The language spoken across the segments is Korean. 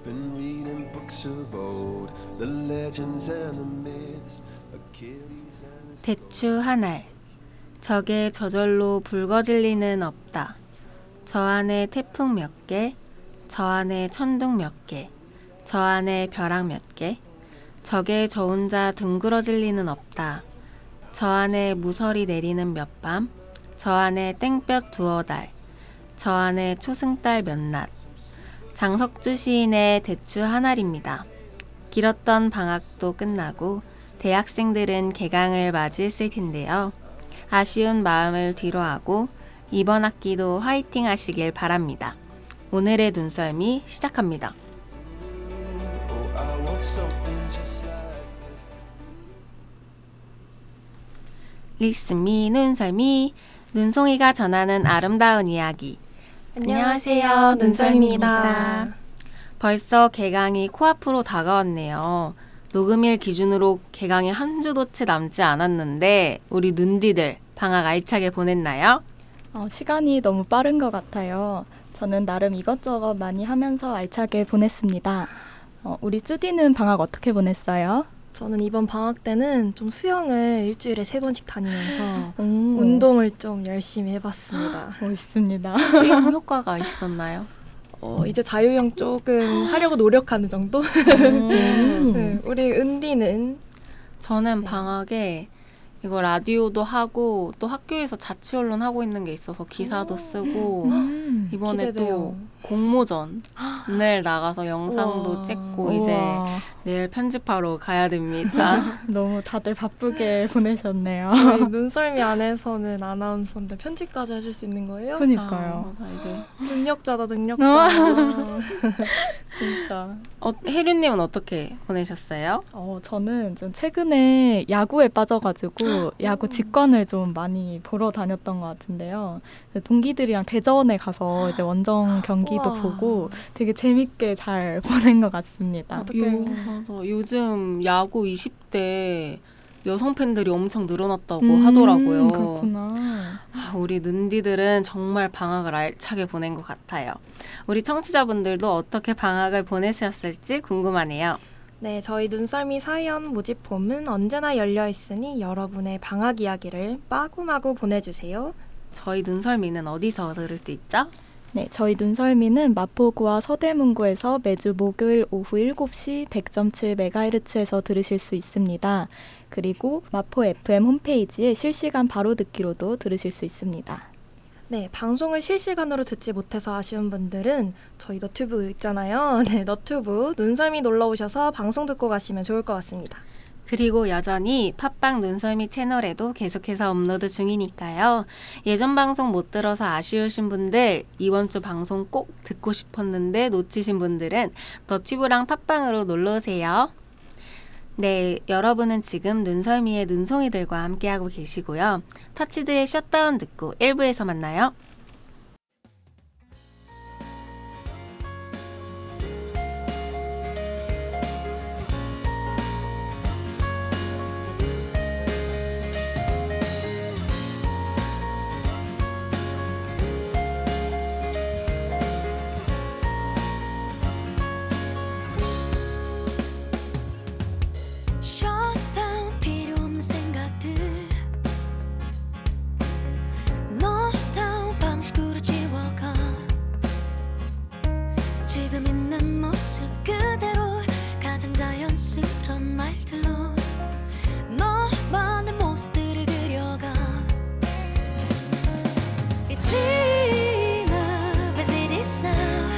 been reading books of old, the legends and the myths, Achilles and his 대추 한 알. 적에 저절로 붉어질 리는 없다. 저 안에 태풍 몇 개, 저 안에 천둥 몇 개, 저 안에 벼락 몇 개, 적에 저 혼자 둥그러질 리는 없다. 저 안에 무설이 내리는 몇 밤, 저 안에 땡볕 두어 달, 저 안에 초승달 몇 낮. 장석주 시인의 대추 한 알입니다. 길었던 방학도 끝나고 대학생들은 개강을 맞이했을 텐데요. 아쉬운 마음을 뒤로하고 이번 학기도 화이팅 하시길 바랍니다. 오늘의 눈썰미 시작합니다. oh, I want something just like this. 리스미 눈썰미 눈송이가 전하는 아름다운 이야기. 안녕하세요, 눈썰미입니다. 벌써 개강이 코앞으로 다가왔네요. 녹음일 기준으로 개강이 한 주도 채 남지 않았는데 우리 눈디들 방학 알차게 보냈나요? 시간이 너무 빠른 것 같아요. 저는 나름 이것저것 많이 하면서 알차게 보냈습니다. 우리 쭈디는 방학 어떻게 보냈어요? 저는 이번 방학 때는 좀 수영을 일주일에 3번씩 다니면서 운동을 좀 열심히 해봤습니다. 멋있습니다. 수영 효과가 있었나요? 이제 자유형 조금 하려고 노력하는 정도? 네, 우리 은디는? 저는 네. 방학에 이거 라디오도 하고 또 학교에서 자치 언론 하고 있는 게 있어서 기사도 쓰고 이번에 기대돼요. 또 공모전을 나가서 영상도 우와. 찍고 이제 우와, 내일 편집하러 가야 됩니다. 너무 다들 바쁘게 보내셨네요. 저희 눈썰미 안에서는 아나운서인데 편집까지 해줄 수 있는 거예요? 그러니까요. 맞아, 이제 능력자다, 능력자. 진짜. 혜륜님은 어떻게 보내셨어요? 저는 좀 최근에 야구에 빠져가지고 야구 직관을 좀 많이 보러 다녔던 것 같은데요. 동기들이랑 대전에 가서 이제 원정 경기도 우와. 보고 되게 재밌게 잘 보낸 것 같습니다. 어떡해. 맞아. 요즘 야구 20대 여성 팬들이 엄청 늘어났다고 하더라고요. 그렇구나. 우리 눈디들은 정말 방학을 알차게 보낸 것 같아요. 우리 청취자분들도 어떻게 방학을 보내셨을지 궁금하네요. 네, 저희 눈썰미 사연 모집폼은 언제나 열려 있으니 여러분의 방학 이야기를 마구마구 보내주세요. 저희 눈설미는 어디서 들을 수 있죠? 네, 저희 눈썰미는 마포구와 서대문구에서 매주 목요일 오후 7시 100.7MHz에서 들으실 수 있습니다. 그리고 마포 FM 홈페이지에 실시간 바로 듣기로도 들으실 수 있습니다. 네, 방송을 실시간으로 듣지 못해서 아쉬운 분들은 저희 너튜브 있잖아요. 네, 너튜브 눈썰미 놀러 오셔서 방송 듣고 가시면 좋을 것 같습니다. 그리고 여전히 팟빵 눈썰미 채널에도 계속해서 업로드 중이니까요. 예전 방송 못 들어서 아쉬우신 분들, 이번 주 방송 꼭 듣고 싶었는데 놓치신 분들은 너튜브랑 팟빵으로 놀러오세요. 네, 여러분은 지금 눈썰미의 눈송이들과 함께하고 계시고요. 터치드의 셧다운 듣고 1부에서 만나요. 셧다운 필요 없는 생각들 노다운 방식으로 지워가 지금 있는 모습 그대로 가장 자연스러운 말들로 너만의 모습들을 그려가 It's enough as it is now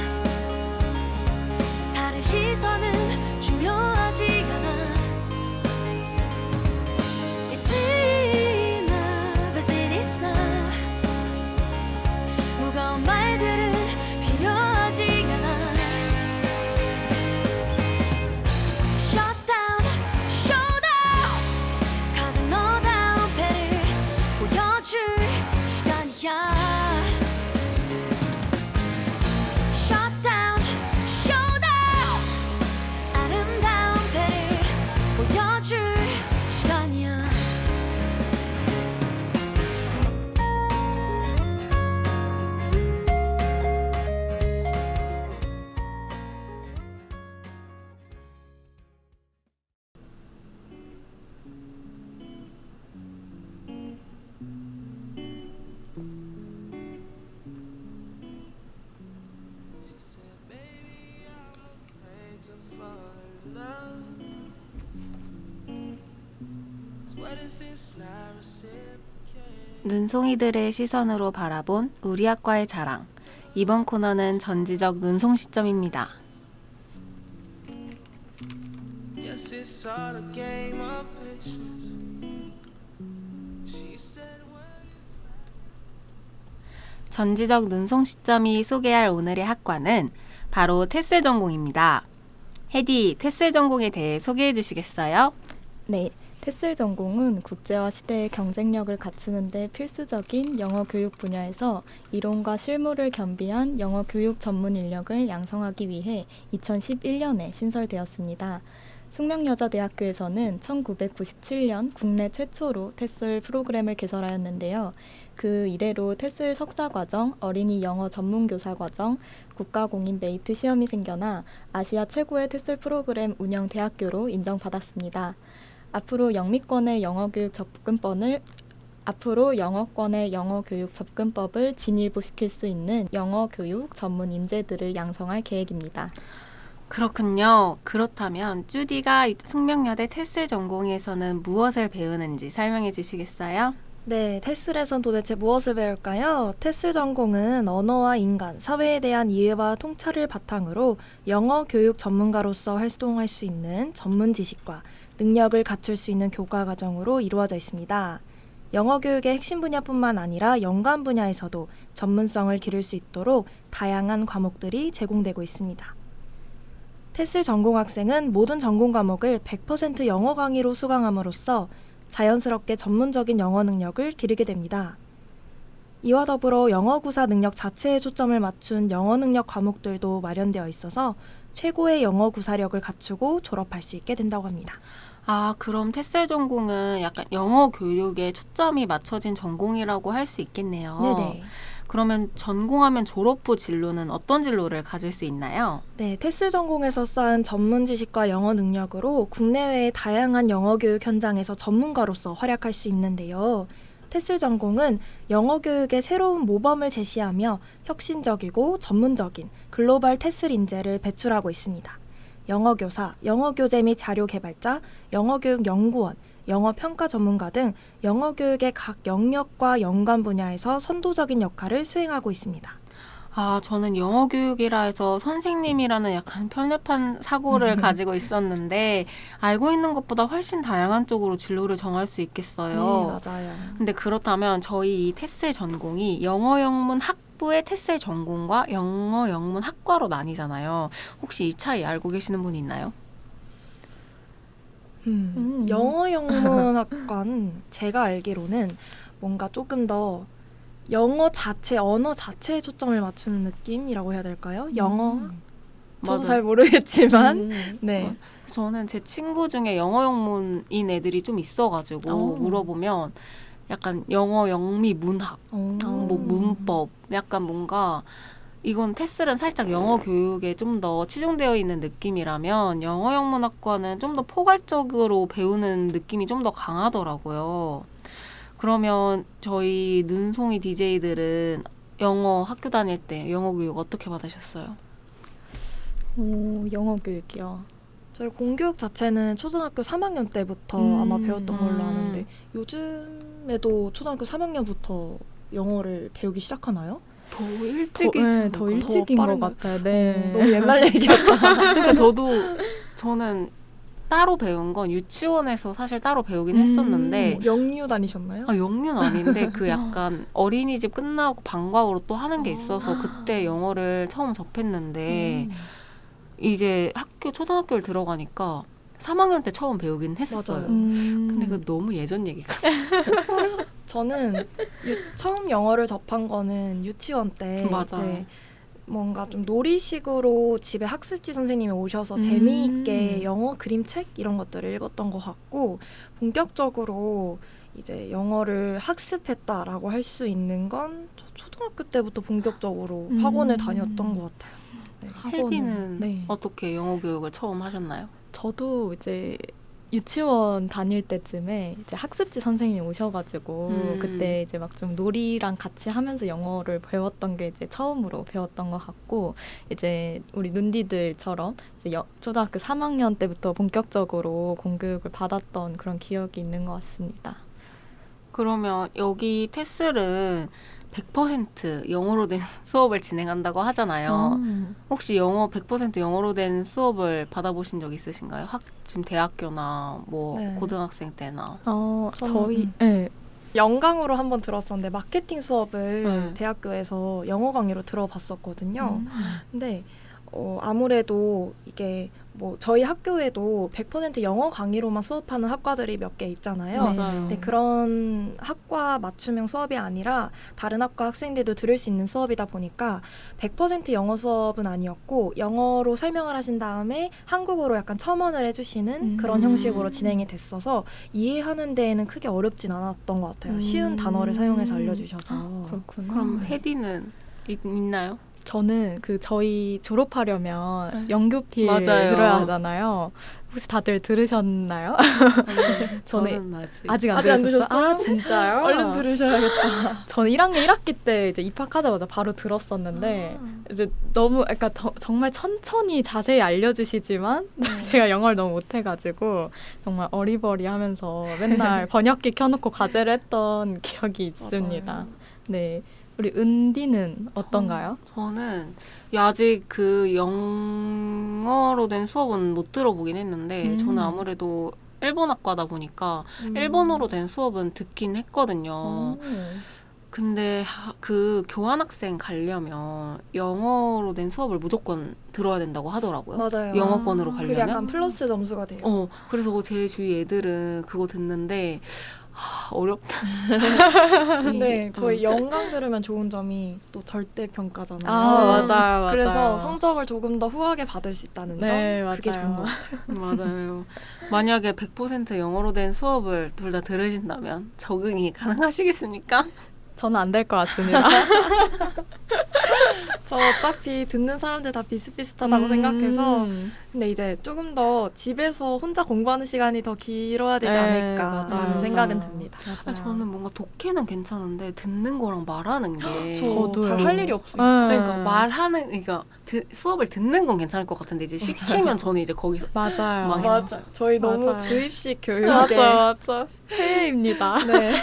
다른 시선은 중요하지 않아 It's enough as it is now 무거운 말들은 필요하지 않아 Shut down, show down 가장 너다운 배를 보여줄 시간이야 Shut down, show down 눈송이들의 시선으로 바라본 우리 학과의 자랑. 이번 코너는 전지적 눈송 시점입니다. Guess it's all a game of patience. She said when 전지적 눈송 시점이 소개할 오늘의 학과는 바로 테스 전공입니다. 헤디, 테스 전공에 대해 소개해 주시겠어요? 네, 테슬 전공은 국제화 시대의 경쟁력을 갖추는 데 필수적인 영어 교육 분야에서 이론과 실무를 겸비한 영어 교육 전문 인력을 양성하기 위해 2011년에 신설되었습니다. 숙명여자대학교에서는 1997년 국내 최초로 테슬 프로그램을 개설하였는데요. 그 이래로 테슬 석사과정, 어린이 영어 전문교사 과정, 국가공인 메이트 시험이 생겨나 아시아 최고의 테슬 프로그램 운영 대학교로 인정받았습니다. 앞으로 영어권의 영어 교육 접근법을 진일보시킬 수 있는 영어 교육 전문 인재들을 양성할 계획입니다. 그렇군요. 그렇다면 쭈디가 숙명여대 테스 전공에서는 무엇을 배우는지 설명해 주시겠어요? 네, 테슬에선 도대체 무엇을 배울까요? 테슬 전공은 언어와 인간, 사회에 대한 이해와 통찰을 바탕으로 영어 교육 전문가로서 활동할 수 있는 전문 지식과 능력을 갖출 수 있는 교과 과정으로 이루어져 있습니다. 영어 교육의 핵심 분야뿐만 아니라 연관 분야에서도 전문성을 기를 수 있도록 다양한 과목들이 제공되고 있습니다. 테슬 전공 학생은 모든 전공 과목을 100% 영어 강의로 수강함으로써 자연스럽게 전문적인 영어 능력을 기르게 됩니다. 이와 더불어 영어 구사 능력 자체에 초점을 맞춘 영어 능력 과목들도 마련되어 있어서 최고의 영어 구사력을 갖추고 졸업할 수 있게 된다고 합니다. 아, 그럼 테스 전공은 약간 영어 교육에 초점이 맞춰진 전공이라고 할 수 있겠네요. 네네. 그러면 전공하면 졸업 후 진로는 어떤 진로를 가질 수 있나요? 네, 테슬 전공에서 쌓은 전문 지식과 영어 능력으로 국내외의 다양한 영어 교육 현장에서 전문가로서 활약할 수 있는데요. 테슬 전공은 영어 교육의 새로운 모범을 제시하며 혁신적이고 전문적인 글로벌 테슬 인재를 배출하고 있습니다. 영어 교사, 영어 교재 및 자료 개발자, 영어 교육 연구원, 영어 평가 전문가 등 영어 교육의 각 영역과 연관 분야에서 선도적인 역할을 수행하고 있습니다. 아, 저는 영어 교육이라 해서 선생님이라는 약간 편협한 사고를 가지고 있었는데 알고 있는 것보다 훨씬 다양한 쪽으로 진로를 정할 수 있겠어요. 네, 맞아요. 근데 그렇다면 저희 이 테스 전공이 영어 영문 학부의 테스 전공과 영어 영문 학과로 나뉘잖아요. 혹시 이 차이 알고 계시는 분 있나요? 영어 영문학과는 제가 알기로는 뭔가 조금 더 영어 자체, 언어 자체에 초점을 맞추는 느낌이라고 해야 될까요? 영어? 저도 맞아요. 잘 모르겠지만 네. 저는 제 친구 중에 영어 영문인 애들이 좀 있어가지고 물어보면 약간 영어 영미 문학, 뭐 문법, 약간 뭔가 이건 테슬은 살짝 영어 교육에 좀 더 치중되어 있는 느낌이라면 영어 영문학과는 좀 더 포괄적으로 배우는 느낌이 좀 더 강하더라고요. 그러면 저희 눈송이 DJ들은 영어 학교 다닐 때 영어 교육 어떻게 받으셨어요? 영어 교육이요. 저희 공교육 자체는 초등학교 3학년 때부터 아마 배웠던 걸로 아는데 요즘에도 초등학교 3학년부터 영어를 배우기 시작하나요? 더 일찍이신 더 일찍인 것 같아요. 네. 너무 옛날 얘기였다. 그러니까 저는 따로 배운 건 유치원에서 사실 따로 배우긴 했었는데 영유 다니셨나요? 영유는 아닌데 그 약간 어린이집 끝나고 방과후로 또 하는 게 있어서 그때 영어를 처음 접했는데 이제 초등학교를 들어가니까 3학년 때 처음 배우긴 했었어요. 맞아요. 근데 그 너무 예전 얘기 같아요. 저는 처음 영어를 접한 거는 유치원 때 맞아요. 이제 뭔가 좀 놀이식으로 집에 학습지 선생님이 오셔서 재미있게 영어 그림책 이런 것들을 읽었던 것 같고 본격적으로 이제 영어를 학습했다라고 할 수 있는 건 초등학교 때부터 본격적으로 학원을 다녔던 것 같아요. 네. 혜디는 네. 어떻게 영어 교육을 처음 하셨나요? 저도 이제 유치원 다닐 때쯤에 이제 학습지 선생님이 오셔가지고 그때 이제 막 좀 놀이랑 같이 하면서 영어를 배웠던 게 이제 처음으로 배웠던 것 같고 이제 우리 눈디들처럼 이제 초등학교 3학년 때부터 본격적으로 공교육을 받았던 그런 기억이 있는 것 같습니다. 그러면 여기 테슬은 100% 영어로 된 수업을 진행한다고 하잖아요. 혹시 영어 100% 영어로 된 수업을 받아보신 적 있으신가요? 지금 대학교나 뭐 네. 고등학생 때나. 저희 네. 영강으로 한번 들었었는데 마케팅 수업을 네. 대학교에서 영어 강의로 들어봤었거든요. 근데 아무래도 이게 뭐 저희 학교에도 100% 영어 강의로만 수업하는 학과들이 몇 개 있잖아요. 맞아요. 근데 그런 학과 맞춤형 수업이 아니라 다른 학과 학생들도 들을 수 있는 수업이다 보니까 100% 영어 수업은 아니었고 영어로 설명을 하신 다음에 한국어로 약간 첨언을 해주시는 그런 형식으로 진행이 됐어서 이해하는 데에는 크게 어렵진 않았던 것 같아요. 쉬운 단어를 사용해서 알려주셔서. 그렇구나. 그럼 혜디는 있나요? 저는 저희 졸업하려면 네. 영교필 맞아요. 들어야 하잖아요. 혹시 다들 들으셨나요? 저는 아직 안 아직 안 들으셨어요? 들으셨어요? 아, 진짜요? 얼른 들으셔야겠다. 저는 1학년 1학기 때 이제 입학하자마자 바로 들었었는데 이제 너무 약간 정말 천천히 자세히 알려주시지만 제가 영어를 너무 못해가지고 정말 어리버리하면서 맨날 번역기 켜놓고 과제를 했던 기억이 있습니다. 맞아요. 네, 우리 은디는 어떤가요? 저는 아직 그 영어로 된 수업은 못 들어보긴 했는데 저는 아무래도 일본학과다 보니까 일본어로 된 수업은 듣긴 했거든요. 근데 그 교환학생 가려면 영어로 된 수업을 무조건 들어야 된다고 하더라고요. 맞아요. 영어권으로 그게 가려면. 약간 플러스 점수가 돼요. 그래서 제 주위 애들은 그거 듣는데 어렵다. 근데 저희 영강 들으면 좋은 점이 또 절대 평가잖아요. 맞아요. 그래서 성적을 조금 더 후하게 받을 수 있다는 네, 점 그게 맞아요. 좋은 것 같아요. 맞아요. 만약에 100% 영어로 된 수업을 둘 다 들으신다면 적응이 가능하시겠습니까? 저는 안 될 것 같습니다. 저 어차피 듣는 사람들 다 비슷비슷하다고 생각해서 근데 이제 조금 더 집에서 혼자 공부하는 시간이 더 길어야 되지 네, 않을까라는 맞아요. 생각은 맞아요. 듭니다. 저는 뭔가 독해는 괜찮은데 듣는 거랑 말하는 게 저도요. 잘 할 일이 없어요. 그러니까 수업을 듣는 건 괜찮을 것 같은데 이제 시키면 저는 이제 거기서 맞아요. 막 맞아. 저희 너무 맞아요. 주입식 교육에 맞아. 폐해입니다. 네.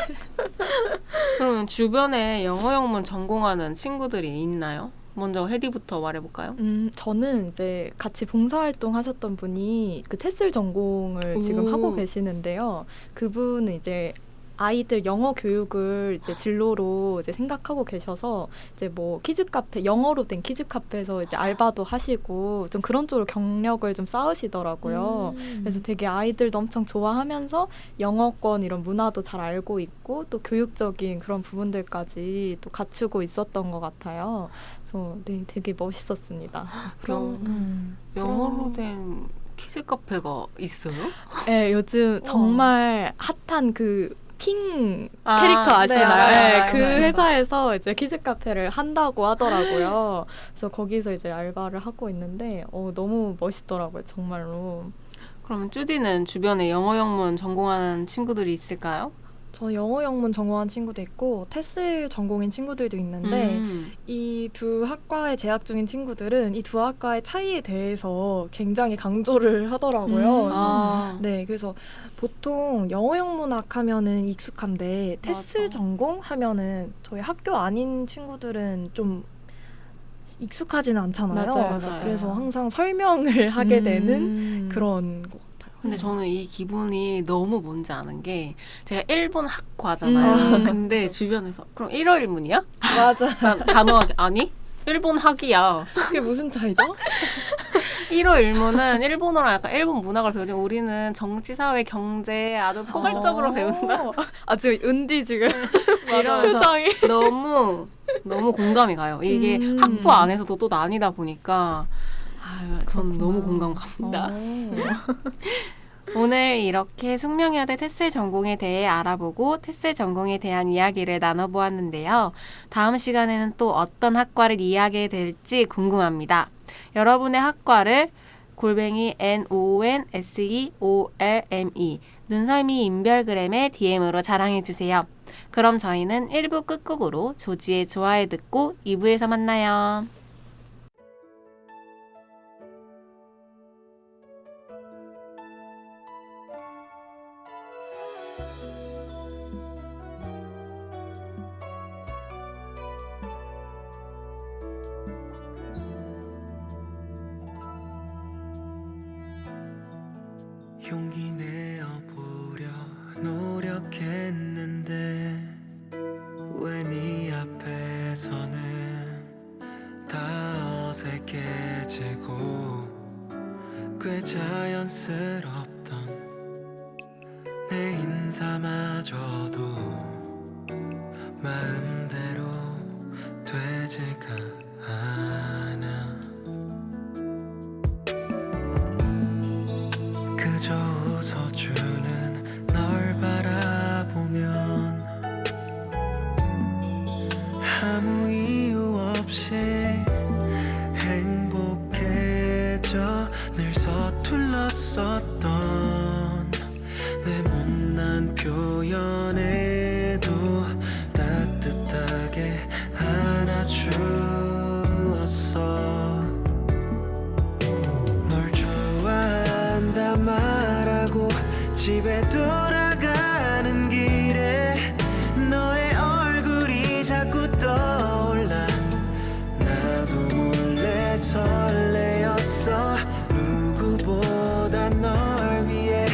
그러면 주변에 영어 영문 전공하는 친구들이 있나요? 먼저 혜디부터 말해볼까요? 저는 이제 같이 봉사활동 하셨던 분이 그 테슬 전공을 지금 오. 하고 계시는데요. 그분은 이제 아이들 영어 교육을 이제 진로로 이제 생각하고 계셔서 이제 뭐 키즈 카페, 영어로 된 키즈 카페에서 이제 알바도 하시고 좀 그런 쪽으로 경력을 좀 쌓으시더라고요. 그래서 되게 아이들도 엄청 좋아하면서 영어권 이런 문화도 잘 알고 있고 또 교육적인 그런 부분들까지 또 갖추고 있었던 것 같아요. 그래서 네, 되게 멋있었습니다. 영어로 된 키즈 카페가 있어요? 네, 요즘 정말 핫한 그 핑 캐릭터 아, 아시나요? 네, 네, 알아요. 그 네. 회사에서 이제 키즈 카페를 한다고 하더라고요. 그래서 거기서 이제 알바를 하고 있는데 너무 멋있더라고요, 정말로. 그러면 쭈디는 주변에 영어 영문 전공하는 친구들이 있을까요? 저 영어 영문 전공한 친구도 있고 테슬 전공인 친구들도 있는데 이 두 학과에 재학 중인 친구들은 이 두 학과의 차이에 대해서 굉장히 강조를 하더라고요. 네, 그래서 보통 영어 영문학 하면은 익숙한데 테슬 맞아. 전공 하면은 저희 학교 아닌 친구들은 좀 익숙하지는 않잖아요. 맞아요. 그래서 항상 설명을 하게 되는 그런 것 같아요. 근데 저는 이 기분이 너무 뭔지 아는 게 제가 일본 학과잖아요. 근데 주변에서 그럼 일어일문이야? 맞아. 단호하게 아니? 일본 학이야. 그게 무슨 차이죠? 일어일문은 일본어랑 약간 일본 문학을 배우지만 우리는 정치, 사회, 경제 아주 포괄적으로 배운다. 아, 지금 은디 지금 이러면서 표정이. 너무 공감이 가요. 이게 학부 안에서도 또 나뉘다 보니까 저는 너무 공감 갑니다. 오늘 이렇게 숙명여대 테슬 전공에 대해 알아보고 테슬 전공에 대한 이야기를 나눠보았는데요. 다음 시간에는 또 어떤 학과를 이야기하게 될지 궁금합니다. 여러분의 학과를 NONSEOLME 눈썰미 인별그램에 DM으로 자랑해주세요. 그럼 저희는 1부 끝곡으로 조지의 좋아해 듣고 2부에서 만나요. 용기 내어보려 노력했는데 왜 네 앞에서는 다 어색해지고 꽤 자연스럽던 내 인사마저도 마음대로 되지가 않아. 그저 웃어주는 널 바라보면 아무 이유 없이 행복해져. 늘 서툴렀었던 내 못난 표현에도 따뜻하게 안아주었어. 널 좋아한다 말하고 집에 돌아가는 길에 너의 얼굴이 자꾸 떠올라. 나도 몰래 설레었어. 누구보다 널 위해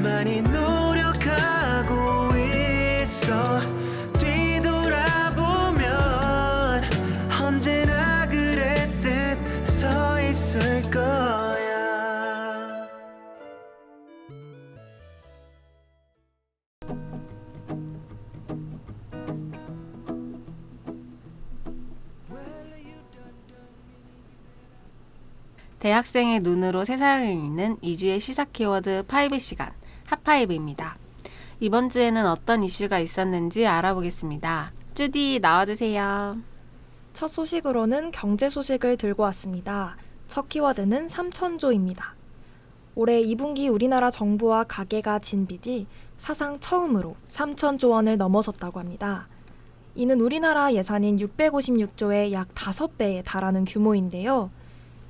많이 노력하고 있어. 뒤돌아보면 언제나 그랬듯 서 있을 거야. 대학생의 눈으로 세상을 읽는 2주의 시사 키워드 5시간 핫5입니다. 이번 주에는 어떤 이슈가 있었는지 알아보겠습니다. 주디 나와주세요. 첫 소식으로는 경제 소식을 들고 왔습니다. 첫 키워드는 3천조입니다. 올해 2분기 우리나라 정부와 가계가 진 빚이 사상 처음으로 3천조 원을 넘어섰다고 합니다. 이는 우리나라 예산인 656조의 약 5배에 달하는 규모인데요.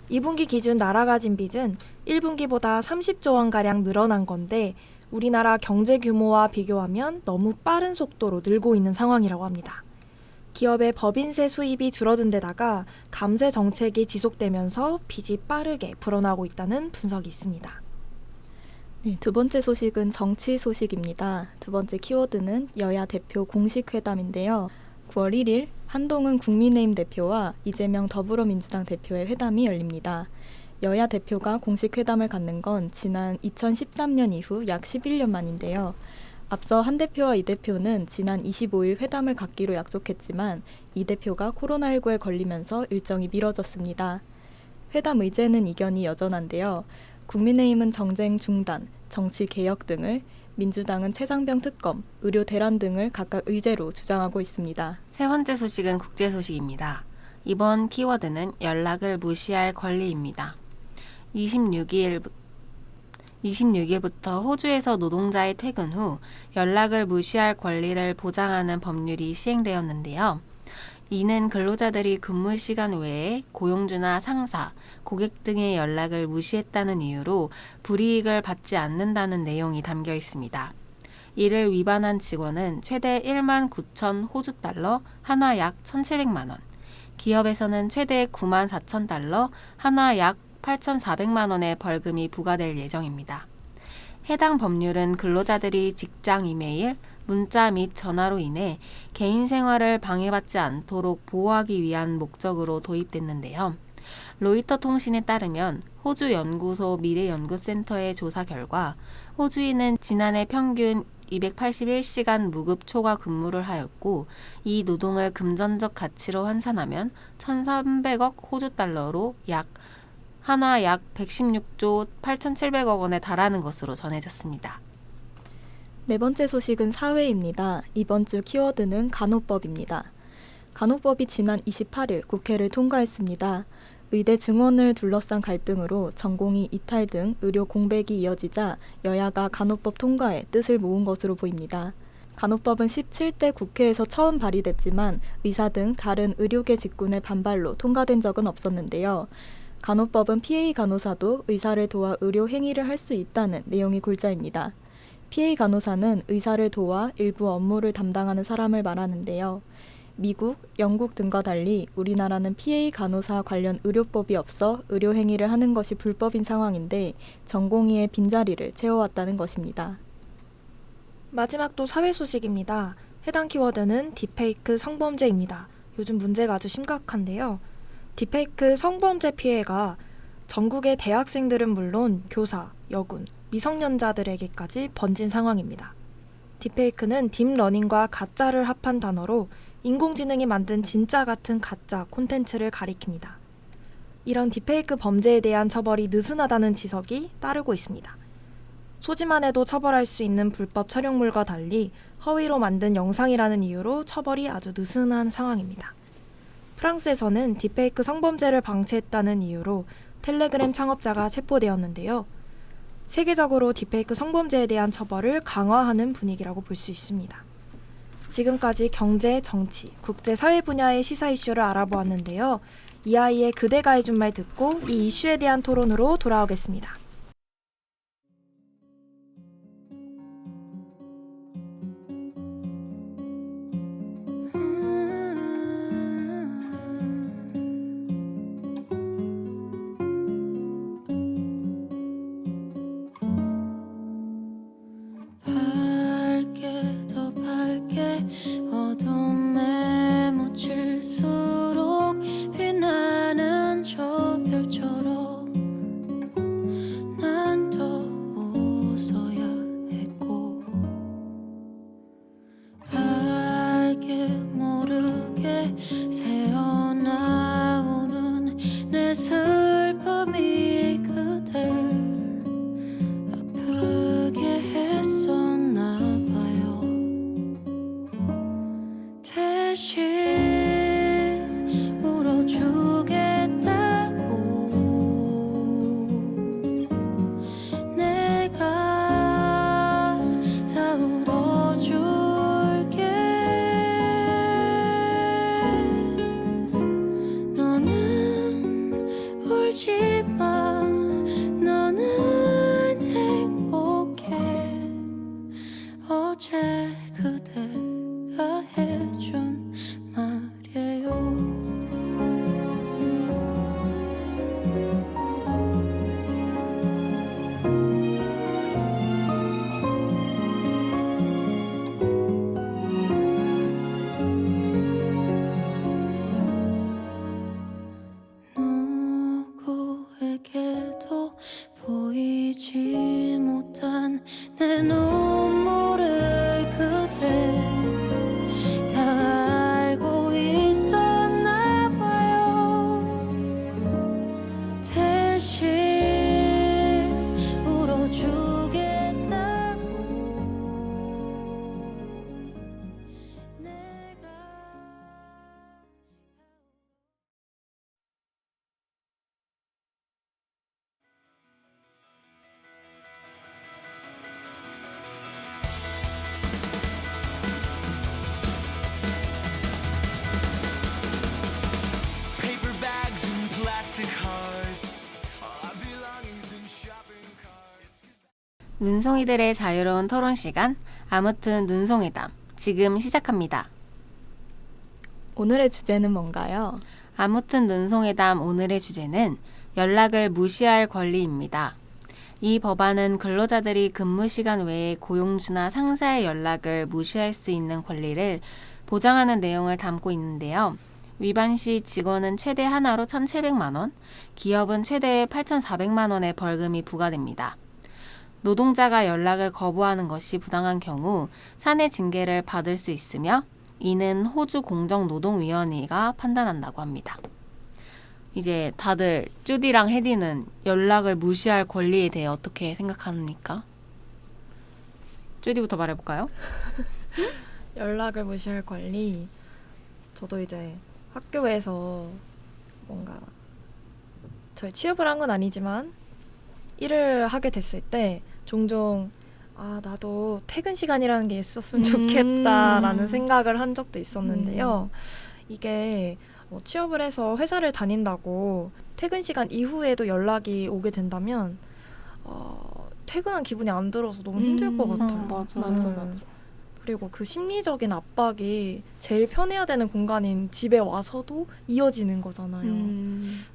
2분기 기준 나라가 진 빚은 1분기보다 30조 원가량 늘어난 건데 우리나라 경제 규모와 비교하면 너무 빠른 속도로 늘고 있는 상황이라고 합니다. 기업의 법인세 수입이 줄어든 데다가 감세 정책이 지속되면서 빚이 빠르게 불어나고 있다는 분석이 있습니다. 네, 두 번째 소식은 정치 소식입니다. 두 번째 키워드는 여야 대표 공식 회담인데요. 9월 1일 한동훈 국민의힘 대표와 이재명 더불어민주당 대표의 회담이 열립니다. 여야 대표가 공식 회담을 갖는 건 지난 2013년 이후 약 11년 만인데요. 앞서 한 대표와 이 대표는 지난 25일 회담을 갖기로 약속했지만 이 대표가 코로나19에 걸리면서 일정이 미뤄졌습니다. 회담 의제는 이견이 여전한데요. 국민의힘은 정쟁 중단, 정치 개혁 등을, 민주당은 최상병 특검, 의료 대란 등을 각각 의제로 주장하고 있습니다. 세 번째 소식은 국제 소식입니다. 이번 키워드는 연락을 무시할 권리입니다. 26일부터 호주에서 노동자의 퇴근 후 연락을 무시할 권리를 보장하는 법률이 시행되었는데요. 이는 근로자들이 근무 시간 외에 고용주나 상사, 고객 등의 연락을 무시했다는 이유로 불이익을 받지 않는다는 내용이 담겨 있습니다. 이를 위반한 직원은 최대 1만 9천 호주 달러, 한화 약 1,700만 원, 기업에서는 최대 9만 4천 달러, 한화 약 8,400만 원의 벌금이 부과될 예정입니다. 해당 법률은 근로자들이 직장 이메일, 문자 및 전화로 인해 개인 생활을 방해받지 않도록 보호하기 위한 목적으로 도입됐는데요. 로이터 통신에 따르면 호주 연구소 미래연구센터의 조사 결과 호주인은 지난해 평균 281시간 무급 초과 근무를 하였고 이 노동을 금전적 가치로 환산하면 1,300억 호주 달러로 한화 약 116조 8,700억 원에 달하는 것으로 전해졌습니다. 네 번째 소식은 사회입니다. 이번 주 키워드는 간호법입니다. 간호법이 지난 28일 국회를 통과했습니다. 의대 증원을 둘러싼 갈등으로 전공의 이탈 등 의료 공백이 이어지자 여야가 간호법 통과에 뜻을 모은 것으로 보입니다. 간호법은 17대 국회에서 처음 발의됐지만 의사 등 다른 의료계 직군의 반발로 통과된 적은 없었는데요. 간호법은 PA 간호사도 의사를 도와 의료 행위를 할 수 있다는 내용이 골자입니다. PA 간호사는 의사를 도와 일부 업무를 담당하는 사람을 말하는데요. 미국, 영국 등과 달리 우리나라는 PA 간호사 관련 의료법이 없어 의료 행위를 하는 것이 불법인 상황인데 전공의의 빈자리를 채워왔다는 것입니다. 마지막 또 사회 소식입니다. 해당 키워드는 딥페이크 성범죄입니다. 요즘 문제가 아주 심각한데요. 딥페이크 성범죄 피해가 전국의 대학생들은 물론 교사, 여군, 미성년자들에게까지 번진 상황입니다. 딥페이크는 딥러닝과 가짜를 합한 단어로 인공지능이 만든 진짜 같은 가짜 콘텐츠를 가리킵니다. 이런 딥페이크 범죄에 대한 처벌이 느슨하다는 지적이 따르고 있습니다. 소지만 해도 처벌할 수 있는 불법 촬영물과 달리 허위로 만든 영상이라는 이유로 처벌이 아주 느슨한 상황입니다. 프랑스에서는 딥페이크 성범죄를 방치했다는 이유로 텔레그램 창업자가 체포되었는데요. 세계적으로 딥페이크 성범죄에 대한 처벌을 강화하는 분위기라고 볼 수 있습니다. 지금까지 경제, 정치, 국제사회 분야의 시사 이슈를 알아보았는데요. 이 아이의 그대가 해준 말 듣고 이 이슈에 대한 토론으로 돌아오겠습니다. 밝게 더 밝게 어둠에 묻힐수록 빛나는 저 별처럼 난 더 웃어야 했고 알게 모르게 새어나오는 내 슬픔이 그댈 아프게 했었나 봐요. 대신 울어주겠다고 내가 다 울어줄게. 너는 울지 마. 너는 행복해. 어제 그대가 해준 말이에요. 누구에게도 보이지 못한 내 눈물을 그대 다 알고 있었나 봐요. 대신 울어주겠다고 내가 Paper bags and plastic hearts, our belongings in shopping carts. 눈송이들의 자유로운 토론 시간, 아무튼 눈송이담 지금 시작합니다. 오늘의 주제는 뭔가요? 아무튼 눈송이담 오늘의 주제는 연락을 무시할 권리입니다. 이 법안은 근로자들이 근무 시간 외에 고용주나 상사의 연락을 무시할 수 있는 권리를 보장하는 내용을 담고 있는데요. 위반 시 직원은 최대 하나로 1,700만 원, 기업은 최대 8,400만 원의 벌금이 부과됩니다. 노동자가 연락을 거부하는 것이 부당한 경우 사내 징계를 받을 수 있으며 이는 호주 공정노동위원회가 판단한다고 합니다. 이제 다들 쭈디랑 혜디는 연락을 무시할 권리에 대해 어떻게 생각합니까? 쭈디부터 말해볼까요? 연락을 무시할 권리. 저도 이제 학교에서 뭔가 저희 취업을 한 건 아니지만 일을 하게 됐을 때 종종 나도 퇴근 시간이라는 게 있었으면 좋겠다라는 생각을 한 적도 있었는데요. 이게 취업을 해서 회사를 다닌다고 퇴근 시간 이후에도 연락이 오게 된다면 퇴근한 기분이 안 들어서 너무 힘들 것 같아요. 맞아. 맞아. 그리고 그 심리적인 압박이 제일 편해야 되는 공간인 집에 와서도 이어지는 거잖아요.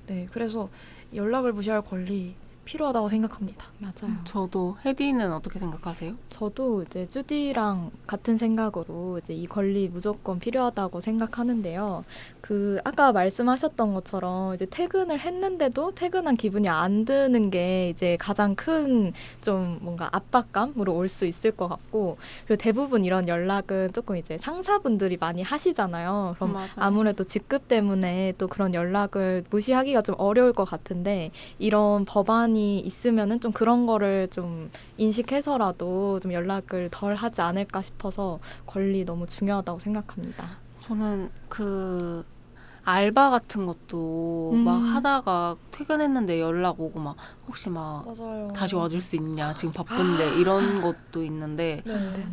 네, 그래서 연락을 무시할 권리 필요하다고 생각합니다. 맞아요. 저도 헤디는 어떻게 생각하세요? 저도 이제 쭈디랑 같은 생각으로 이제 이 권리 무조건 필요하다고 생각하는데요. 그 아까 말씀하셨던 것처럼 이제 퇴근을 했는데도 퇴근한 기분이 안 드는 게 이제 가장 큰 좀 뭔가 압박감으로 올 수 있을 것 같고, 그리고 대부분 이런 연락은 조금 이제 상사분들이 많이 하시잖아요. 그럼 맞아요. 아무래도 직급 때문에 또 그런 연락을 무시하기가 좀 어려울 것 같은데, 이런 법안이 있으면은 좀 그런 거를 좀 인식해서라도 좀 연락을 덜 하지 않을까 싶어서 권리 너무 중요하다고 생각합니다. 저는 그 알바 같은 것도 막 하다가 퇴근했는데 연락 오고 막 혹시 막 맞아요. 다시 와줄 수 있냐 지금 바쁜데 이런 것도 있는데 네.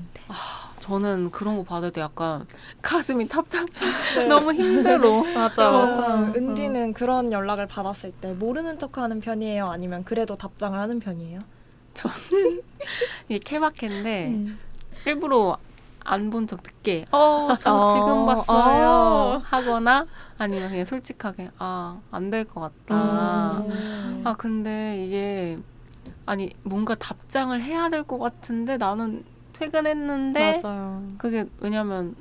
저는 그런 거 받을 때 약간 가슴이 답답해. 네. 너무 힘들어. 저는 은디는 그런 연락을 받았을 때 모르는 척하는 편이에요? 아니면 그래도 답장을 하는 편이에요? 이게 케바케인데 일부러 안 본 척 늦게 저 지금 봤어요 하거나 아니면 그냥 솔직하게 안 될 것 같다. 근데 이게 아니 뭔가 답장을 해야 될 것 같은데 나는 퇴근했는데 맞아요. 그게 왜냐면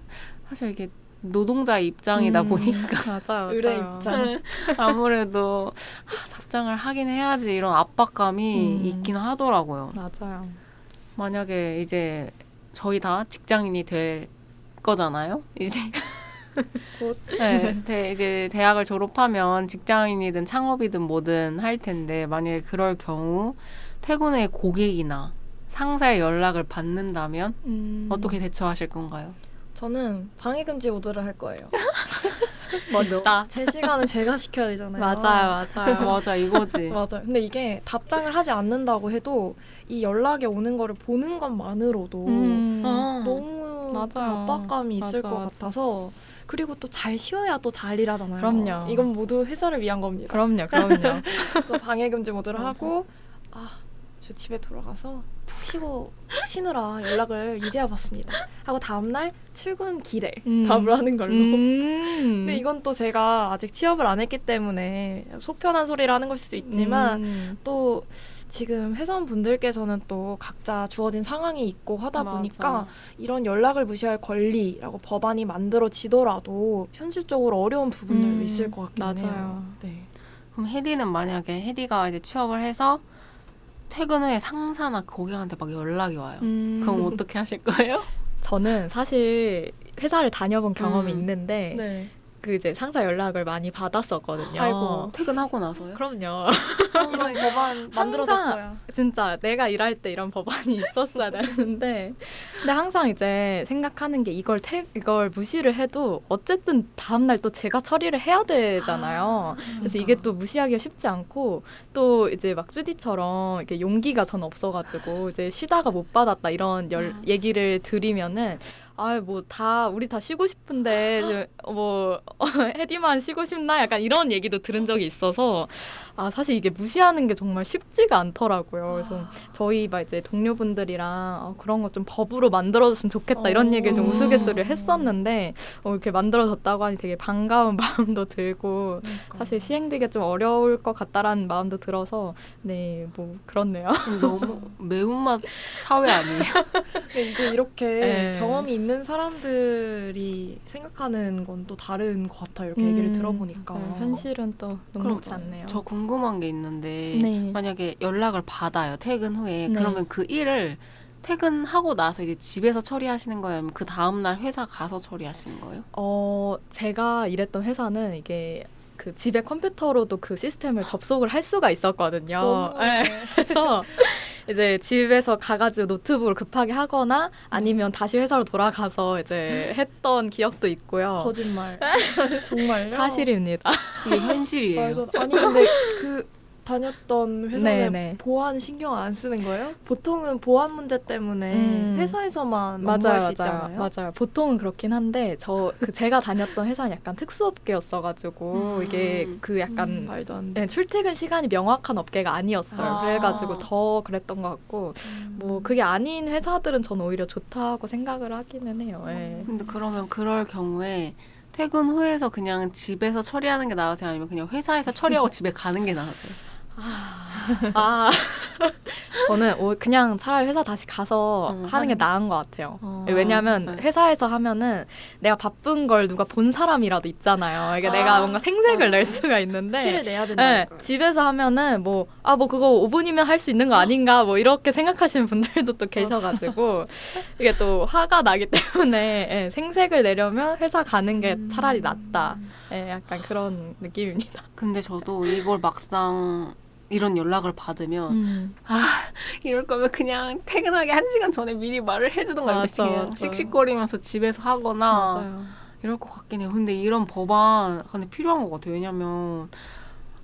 사실 이게 노동자의 입장이다 보니까 맞아요. 의뢰 맞아요. 입장. 아무래도 답장을 하긴 해야지 이런 압박감이 있긴 하더라고요. 맞아요. 만약에 이제 저희 다 직장인이 될 거잖아요. 이제 곧. 네, 이제 대학을 졸업하면 직장인이든 창업이든 뭐든 할 텐데 만약에 그럴 경우 퇴근 후에 고객이나 상사의 연락을 받는다면 어떻게 대처하실 건가요? 저는 방해금지 오더를 할 거예요. 멋있다. 제 시간은 제가 지켜야 되잖아요. 맞아요. 맞아 이거지. 맞아요. 근데 이게 답장을 하지 않는다고 해도 이 연락이 오는 거를 보는 것만으로도 너무 맞아요. 압박감이 있을 맞아, 것 맞아. 같아서, 그리고 또 잘 쉬어야 또 잘 일하잖아요. 그럼요. 이건 모두 회사를 위한 겁니다. 그럼요. 또 방해금지 모드를 하고 저 집에 돌아가서 푹 쉬느라 연락을 이제야 받습니다 하고 다음날 출근 길에 답을 하는 걸로. 근데 이건 또 제가 아직 취업을 안 했기 때문에 속편한 소리를 하는 걸 수도 있지만 또 지금 회사원분들께서는 또 각자 주어진 상황이 있고 하다 보니까 이런 연락을 무시할 권리라고 법안이 만들어지더라도 현실적으로 어려운 부분들도 있을 것 같긴 맞아요. 해요. 네. 그럼 헤디는 만약에 헤디가 이제 취업을 해서 퇴근 후에 상사나 고객한테 막 연락이 와요. 그럼 어떻게 하실 거예요? 저는 사실 회사를 다녀본 경험이 있는데 네. 그 이제 상사 연락을 많이 받았었거든요. 아이고. 퇴근하고 나서요? 그럼요. 이런 법안 만들어졌어요. 진짜 내가 일할 때 이런 법안이 있었어야 되는데, 근데 항상 이제 생각하는 게 이걸 무시를 해도 어쨌든 다음날 또 제가 처리를 해야 되잖아요. 그래서 이게 또 무시하기가 쉽지 않고, 또 이제 막 쭈디처럼 이렇게 용기가 전 없어가지고 이제 쉬다가 못 받았다 이런 얘기를 드리면은 뭐 우리 다 쉬고 싶은데 헤디만 쉬고 싶나? 약간 이런 얘기도 들은 적이 있어서 사실 이게 무시하는 게 정말 쉽지가 않더라고요. 그래서 저희 막 이제 동료분들이랑 그런 거 좀 법으로 만들어줬으면 좋겠다 이런 얘기를 좀 우스갯소리를 했었는데 이렇게 만들어졌다고 하니 되게 반가운 마음도 들고 사실 시행되기가 좀 어려울 것 같다라는 마음도 들어서 그렇네요. 너무 매운맛 사회 아니에요? 이게 이렇게 네. 경험이 있는 사람들이 생각하는 건 또 다른 것 같아요. 이렇게 얘기를 들어보니까. 현실은 또 녹록지 그럼 않네요. 저 궁금한 게 있는데 네. 만약에 연락을 받아요. 퇴근 후에. 네. 그러면 그 일을 퇴근하고 나서 이제 집에서 처리하시는 거예요? 아니면 그 다음날 회사 가서 처리하시는 거예요? 제가 일했던 회사는 이게 그 집에 컴퓨터로도 그 시스템을 접속을 할 수가 있었거든요. 그래서 이제 집에서 가가지고 노트북을 급하게 하거나 아니면 다시 회사로 돌아가서 이제 했던 기억도 있고요. 거짓말. 정말요? 사실입니다. 이게 현실이에요. 아니 근데 그 다녔던 회사는 네네. 보안 신경 안 쓰는 거예요? 보통은 보안 문제 때문에 회사에서만 업무할 수 있잖아요. 맞아요. 보통은 그렇긴 한데 제가 다녔던 회사는 약간 특수업계였어가지고 이게 그 약간 말도 안 돼. 네, 출퇴근 시간이 명확한 업계가 아니었어요. 그래가지고 더 그랬던 것 같고 뭐 그게 아닌 회사들은 저는 오히려 좋다고 생각을 하기는 해요. 네. 근데 그러면 그럴 경우에 퇴근 후에서 그냥 집에서 처리하는 게 나으세요? 아니면 그냥 회사에서 처리하고 집에 가는 게 나으세요? 저는 그냥 차라리 회사 다시 가서 하는 게 나은 것 같아요. 왜냐하면 회사에서 하면은 내가 바쁜 걸 누가 본 사람이라도 있잖아요. 이게 내가 뭔가 생색을 낼 수가 있는데 티를 내야 된다는 거예요. 집에서 하면은 뭐 그거 5분이면 할 수 있는 거 아닌가 뭐 이렇게 생각하시는 분들도 또 계셔가지고 이게 또 화가 나기 때문에 생색을 내려면 회사 가는 게 차라리 낫다. 약간 그런 느낌입니다. 근데 저도 이걸 막상 이런 연락을 받으면 이럴 거면 그냥 퇴근하기 1시간 전에 미리 말을 해주던 거 아니면 그냥 씩씩거리면서 집에서 하거나 맞아요. 이럴 것 같긴 해요. 근데 이런 법안 근데 필요한 것 같아요. 왜냐면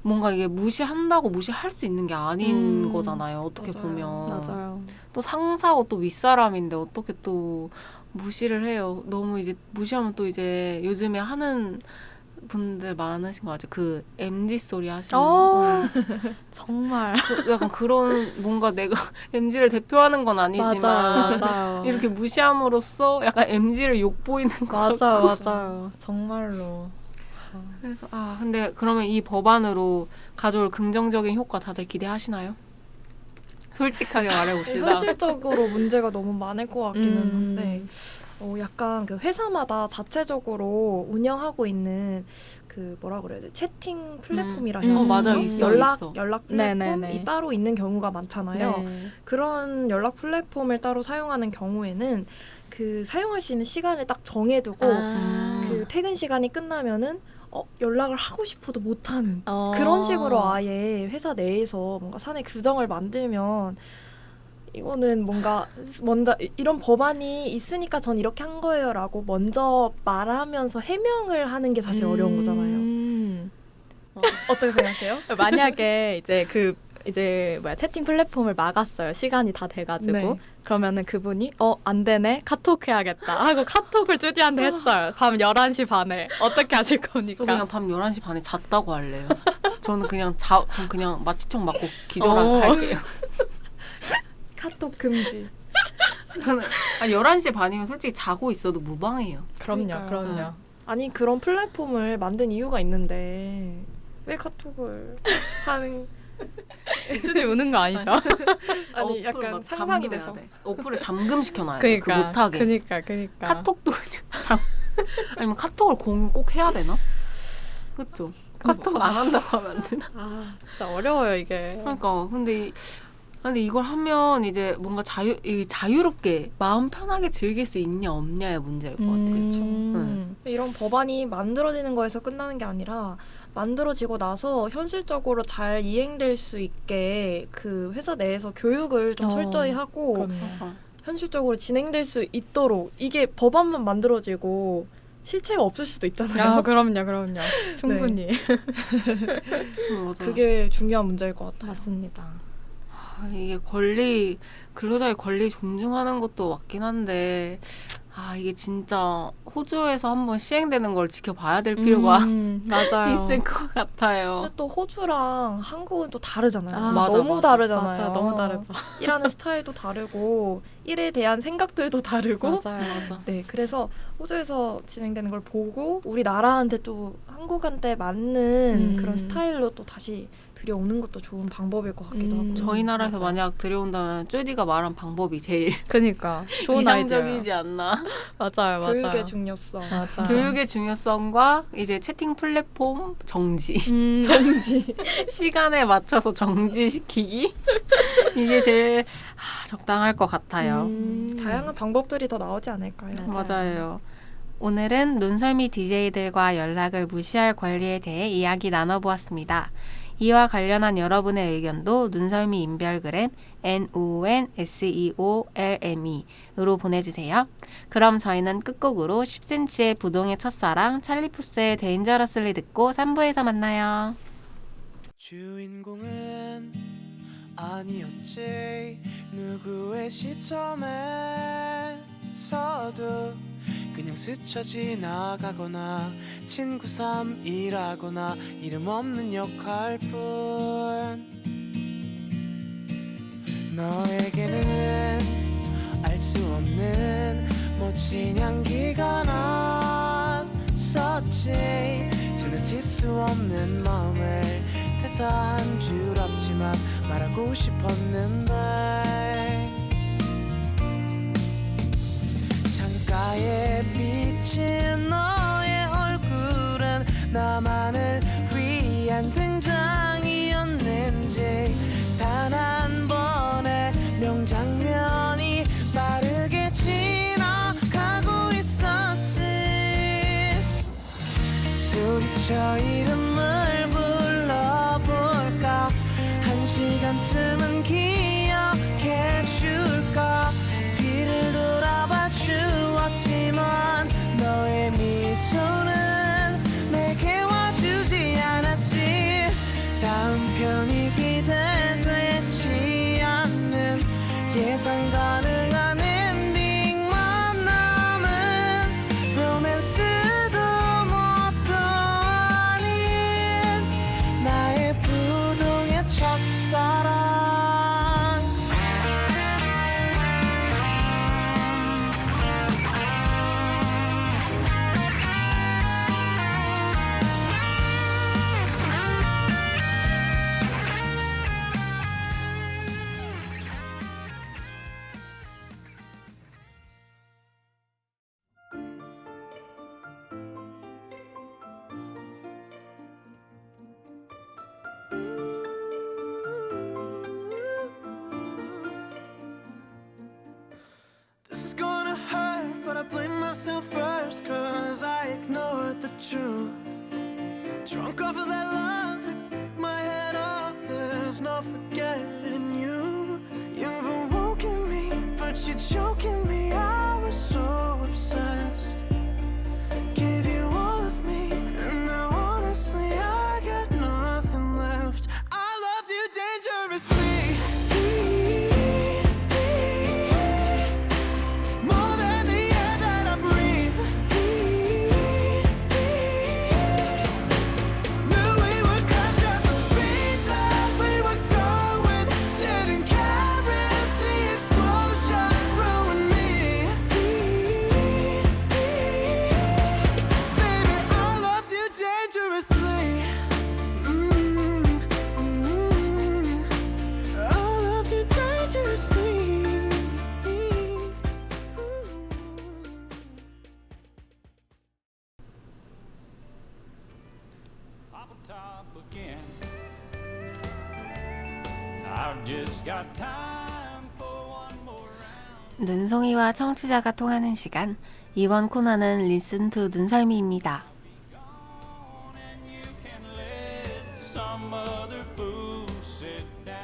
뭔가 이게 무시한다고 무시할 수 있는 게 아닌 거잖아요. 어떻게 보면. 맞아요. 또 상사고 또 윗사람인데 어떻게 또 무시를 해요. 너무 이제 무시하면 또 이제 요즘에 하는 분들 많으신 거 같아요. 그 MZ 소리 하시는 정말 약간 그런 뭔가 내가 MZ를 대표하는 건 아니지만 맞아요. 이렇게 무시함으로써 약간 MZ를 욕보이는 거 맞아요. 정말로. 그래서 근데 그러면 이 법안으로 가져올 긍정적인 효과 다들 기대하시나요? 솔직하게 말해봅시다. 현실적으로 문제가 너무 많을 것 같기는 한데 약간 그 회사마다 자체적으로 운영하고 있는 그 뭐라 그래야 돼? 채팅 플랫폼이라 해야 되나? 맞아요. 있어. 연락 플랫폼이 따로 있는 경우가 많잖아요. 네. 그런 연락 플랫폼을 따로 사용하는 경우에는 그 사용할 수 있는 시간을 딱 정해두고 그 퇴근 시간이 끝나면은 연락을 하고 싶어도 못하는 그런 식으로 아예 회사 내에서 뭔가 사내 규정을 만들면 이거는 뭔가 먼저 이런 법안이 있으니까 전 이렇게 한 거예요라고 먼저 말하면서 해명을 하는 게 사실 어려운 거잖아요. 어떻게 생각해요? 만약에 이제 채팅 플랫폼을 막았어요. 시간이 다 돼가지고. 네. 그러면은 그분이 안 되네. 카톡 해야겠다 하고 카톡을 쭈디한테 했어요. 밤 11시 반에. 어떻게 하실 겁니까? 저 그냥 밤 11시 반에 잤다고 할래요. 저는 그냥 전 그냥 마취총 맞고 기절할게요. 카톡 금지. 저는 11시 반이면 솔직히 자고 있어도 무방해요. 그럼요. 아니 그런 플랫폼을 만든 이유가 있는데 왜 카톡을 하는 쭈디 우는 거 아니죠? 아니 약간 상상이 돼서 어플을 잠금시켜놔요. 그러니까, 그 못하게. 그러니까. 카톡도 그냥 아니면 카톡을 공유 꼭 해야 되나? 그렇죠. 카톡 안 한다고 하면 안 되나? 진짜 어려워요 이게. 그러니까 근데 이걸 하면 이제 뭔가 자유롭게 마음 편하게 즐길 수 있냐 없냐의 문제일 것 같아요. 그렇죠. 이런 법안이 만들어지는 거에서 끝나는 게 아니라 만들어지고 나서 현실적으로 잘 이행될 수 있게 그 회사 내에서 교육을 좀 철저히 하고 현실적으로 진행될 수 있도록 이게 법안만 만들어지고 실체가 없을 수도 있잖아요. 그럼요. 충분히. 그게 중요한 문제일 것 같아요. 맞습니다. 이게 근로자의 권리 존중하는 것도 맞긴 한데 이게 진짜 호주에서 한번 시행되는 걸 지켜봐야 될 필요가 맞아요. 있을 것 같아요. 근데 또 호주랑 한국은 또 다르잖아요. 맞아, 너무 맞아. 다르잖아요. 맞아, 너무 다르죠. 일하는 스타일도 다르고 일에 대한 생각들도 다르고 맞아. 네, 그래서 호주에서 진행되는 걸 보고 우리나라한테 또 한국한테 맞는 그런 스타일로 또 다시 들여오는 것도 좋은 방법일 것 같기도 하고. 저희 나라에서 만약 들여온다면 쪼디가 말한 방법이 제일 그러니까 좋은 이상적이지 않나. 맞아요. 교육의 중요성. 맞아. 교육의 중요성과 이제 채팅 플랫폼 정지. 정지. 시간에 맞춰서 정지시키기. 이게 제일 적당할 것 같아요. 다양한 방법들이 더 나오지 않을까요? 맞아요. 오늘은 눈썰미 DJ들과 연락을 무시할 권리에 대해 이야기 나눠보았습니다. 이와 관련한 여러분의 의견도 눈썰미 인별그램 NONSEOLME으로 보내주세요. 그럼 저희는 끝곡으로 10cm의 부동의 첫사랑 찰리푸스의 데인저러슬리 듣고 3부에서 만나요. 주인공은 아니었지. 누구의 시점에서도 그냥 스쳐 지나가거나 친구 삼이라거나 이름 없는 역할뿐. 너에게는 알 수 없는 멋진 향기가 났었지. 지나칠 수 없는 마음을 대사한 줄 없지만 말하고 싶었는데. 창가에 비친 너의 얼굴은 나만을 위한 등장이었는지 단 한 번의 명장면이 빠르게 지나가고 있었지. 소리쳐 이름을 불러볼까. 한 시간쯤은 기억해줄까. 뒤를 돌아봐 주었지만 너의 미소는 내게 와주지 않았지. 다음 편이 기대되지 않는 예상 가능한 엔딩만 남은 로맨스도 뭣도 아닌 나의 부동의 첫사랑. This is gonna hurt, but I blame myself first, 'cause I ignored the truth. Drunk off of that love, my head up, there's no forgetting you. You've awoken me, but you're choking me. I was so obsessed. Gave you all of me, and now honestly I got nothing left. I loved you dangerously. More than the air that I breathe. Knew we would crash at the speed that we were going. Didn't care if the explosion ruined me. Baby, I loved you dangerously. I love you dangerously. Pop top again. I've just got time for one more round. 눈송이와 청취자가 통하는 시간. 이번 코너는 Listen to 눈설미입니다. And you can let some other fool sit down.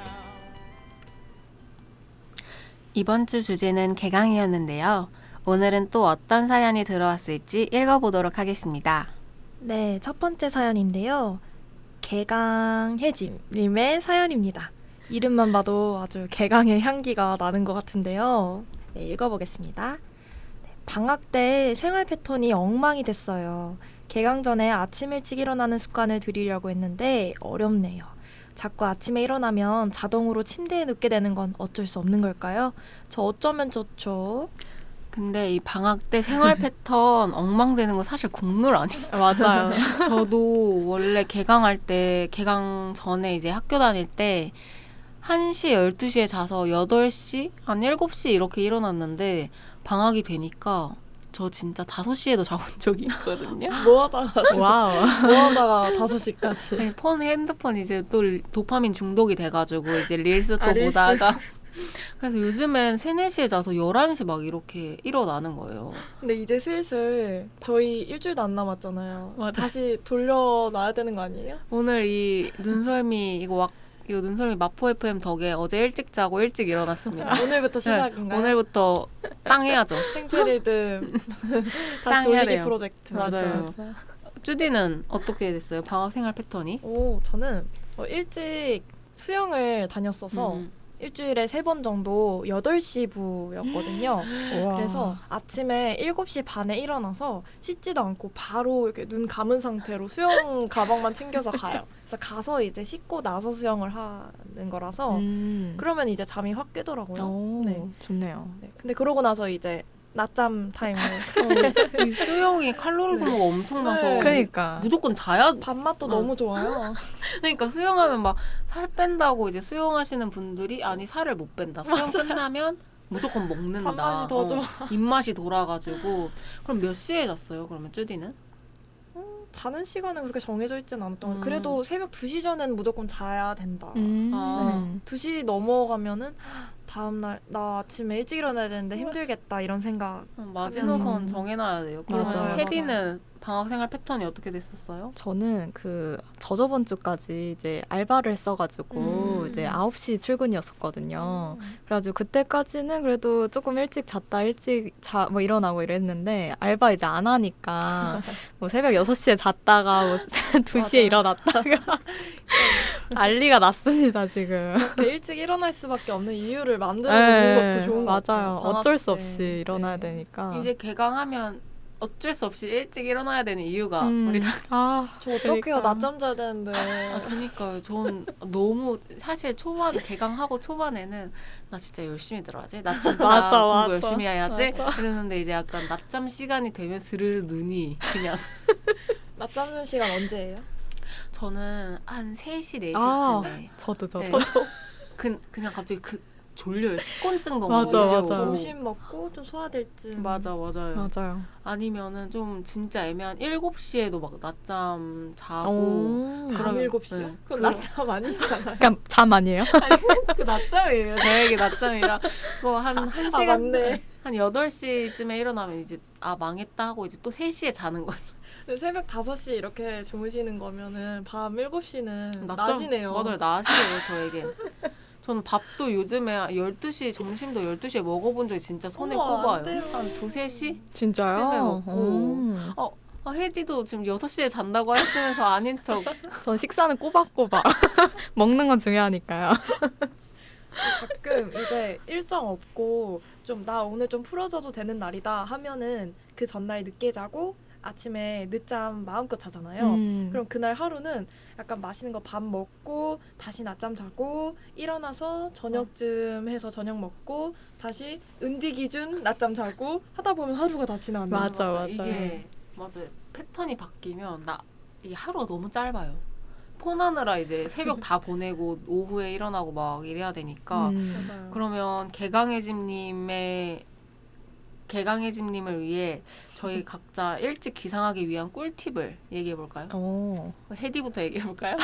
이번 주 주제는 개강이었는데요. 오늘은 또 어떤 사연이 들어왔을지 읽어보도록 하겠습니다. 네, 첫 번째 사연인데요. 개강혜진님의 사연입니다. 이름만 봐도 아주 개강의 향기가 나는 것 같은데요. 네, 읽어보겠습니다. 네, 방학 때 생활 패턴이 엉망이 됐어요. 개강 전에 아침 일찍 일어나는 습관을 들이려고 했는데 어렵네요. 자꾸 아침에 일어나면 자동으로 침대에 눕게 되는 건 어쩔 수 없는 걸까요? 저 어쩌면 좋죠? 근데 이 방학 때 생활 패턴 엉망되는 거 사실 공룰 아니에요? 맞아요. 저도 원래 개강할 때, 개강 전에 이제 학교 다닐 때 1시, 12시에 자서 8시, 한 7시 이렇게 일어났는데 방학이 되니까 저 진짜 5시에도 자본 적이 있거든요. 뭐 하다가 와우. 뭐 하다가 5시까지. 아니, 핸드폰 이제 또 도파민 중독이 돼가지고 이제 릴스 또 릴스. 보다가 그래서 요즘엔 3, 4시에 자서 11시 막 이렇게 일어나는 거예요. 근데 이제 슬슬 저희 일주일도 안 남았잖아요. 맞아요. 다시 돌려놔야 되는 거 아니에요? 오늘 이 눈설미 이거 눈설미 마포 FM 덕에 어제 일찍 자고 일찍 일어났습니다. 오늘부터 네, 시작인가요? 오늘부터 땅 해야죠. 생체 리듬 땅 다시 해야 돌리기 돼요. 프로젝트. 맞아요. 쭈디는 어떻게 됐어요? 방학 생활 패턴이? 오, 저는 일찍 수영을 다녔어서 일주일에 3번 정도 8시 부였거든요. 그래서 아침에 7시 반에 일어나서 씻지도 않고 바로 이렇게 눈 감은 상태로 수영 가방만 챙겨서 가요. 그래서 가서 이제 씻고 나서 수영을 하는 거라서 그러면 이제 잠이 확 깨더라고요. 오, 네. 좋네요. 네. 근데 그러고 나서 이제 낮잠 타임을 이 수영이 칼로리 소모가 엄청나서 네. 그러니까 무조건 자야. 밥맛도 너무 좋아요. 그러니까 수영하면 막 살 뺀다고 이제 수영하시는 분들이 아니 살을 못 뺀다. 수영 끝나면 무조건 먹는다. 밥맛이 더 좋아. 입맛이 돌아가지고. 그럼 몇 시에 잤어요? 그러면 쭈디는? 자는 시간은 그렇게 정해져 있진 않았던 것 같아요. 그래도 새벽 2시 전에는 무조건 자야 된다. 아. 네. 2시 넘어가면은 다음날 나 아침에 일찍 일어나야 되는데 힘들겠다 이런 생각. 마지노선 정해놔야 돼요. 맞아요. 그러면 혜디는 방학생활 패턴이 어떻게 됐었어요? 저는 그 저저번 주까지 이제 알바를 했어가지고 이제 9시 출근이었었거든요. 그래가지고 그때까지는 그래도 조금 일찍 잤다 일찍 뭐 일어나고 이랬는데 알바 이제 안 하니까 뭐 새벽 6시에 잤다가 뭐 2시에 일어났다가 난리가 났습니다 지금. 그렇게 일찍 일어날 수밖에 없는 이유를 만들어 놓는 것도 좋은 것 같아요. 맞아요. 방학 어쩔 수 때. 없이 일어나야 네. 되니까. 이제 개강하면 어쩔 수 없이 일찍 일어나야 되는 이유가 우리 다. 저 어떡해요. 그러니까. 낮잠 자야 되는데. 그러니까요. 전 너무 사실 개강하고 초반에는 나 진짜 열심히 들어야지. 나 진짜 맞아, 공부 맞아. 열심히 해야지. 이러는데 이제 약간 낮잠 시간이 되면 스르르 눈이 그냥. 낮잠 자는 시간 언제예요? 저는 한 3시, 4시쯤에. 아, 저도. 네. 그냥 갑자기 졸려요. 식곤증 너무 맞아, 올려오고. 맞아. 점심 먹고 좀 소화될 쯤. 맞아요. 맞아요. 아니면은 좀 진짜 애매한 7시에도 막 낮잠 자고. 오. 밤 그러면- 7시요? 네. 그건 낮잠 아니잖아요. 그냥 잠 아니에요? 그 낮잠이에요. 저에게 낮잠이라. 뭐 한 시간. 맞네. 한 8시쯤에 일어나면 이제 망했다 하고 이제 또 3시에 자는 거죠. 근데 새벽 5시 이렇게 주무시는 거면은 밤 7시는 낮잠- 낮이네요. 맞아요. 낮이에요, 저에게. 저는 밥도 요즘에 12시, 점심도 12시에 먹어본 적이 진짜 손에 어머, 안 꼽아요. 돼요. 한 2, 3시? 진짜요? 쯤에 먹고. 음. 혜디도 지금 6시에 잔다고 했으면서 아닌 척. 전 식사는 꼬박꼬박. 먹는 건 중요하니까요. 가끔 이제 일정 없고 좀 나 오늘 좀 풀어져도 되는 날이다 하면은 그 전날 늦게 자고 아침에 늦잠 마음껏 자잖아요. 그럼 그날 하루는 약간 맛있는 거 밥 먹고 다시 낮잠 자고 일어나서 저녁쯤 해서 저녁 먹고 다시 은디 기준 낮잠 자고 하다 보면 하루가 다 지나는. 맞아. 이게 맞아요. 패턴이 바뀌면 이 하루가 너무 짧아요. 폰하느라 이제 새벽 다 보내고 오후에 일어나고 막 이래야 되니까. 맞아요. 그러면 개강해짐님을 위해 저희 각자 일찍 기상하기 위한 꿀팁을 얘기해 볼까요? 혜디부터 얘기해 볼까요?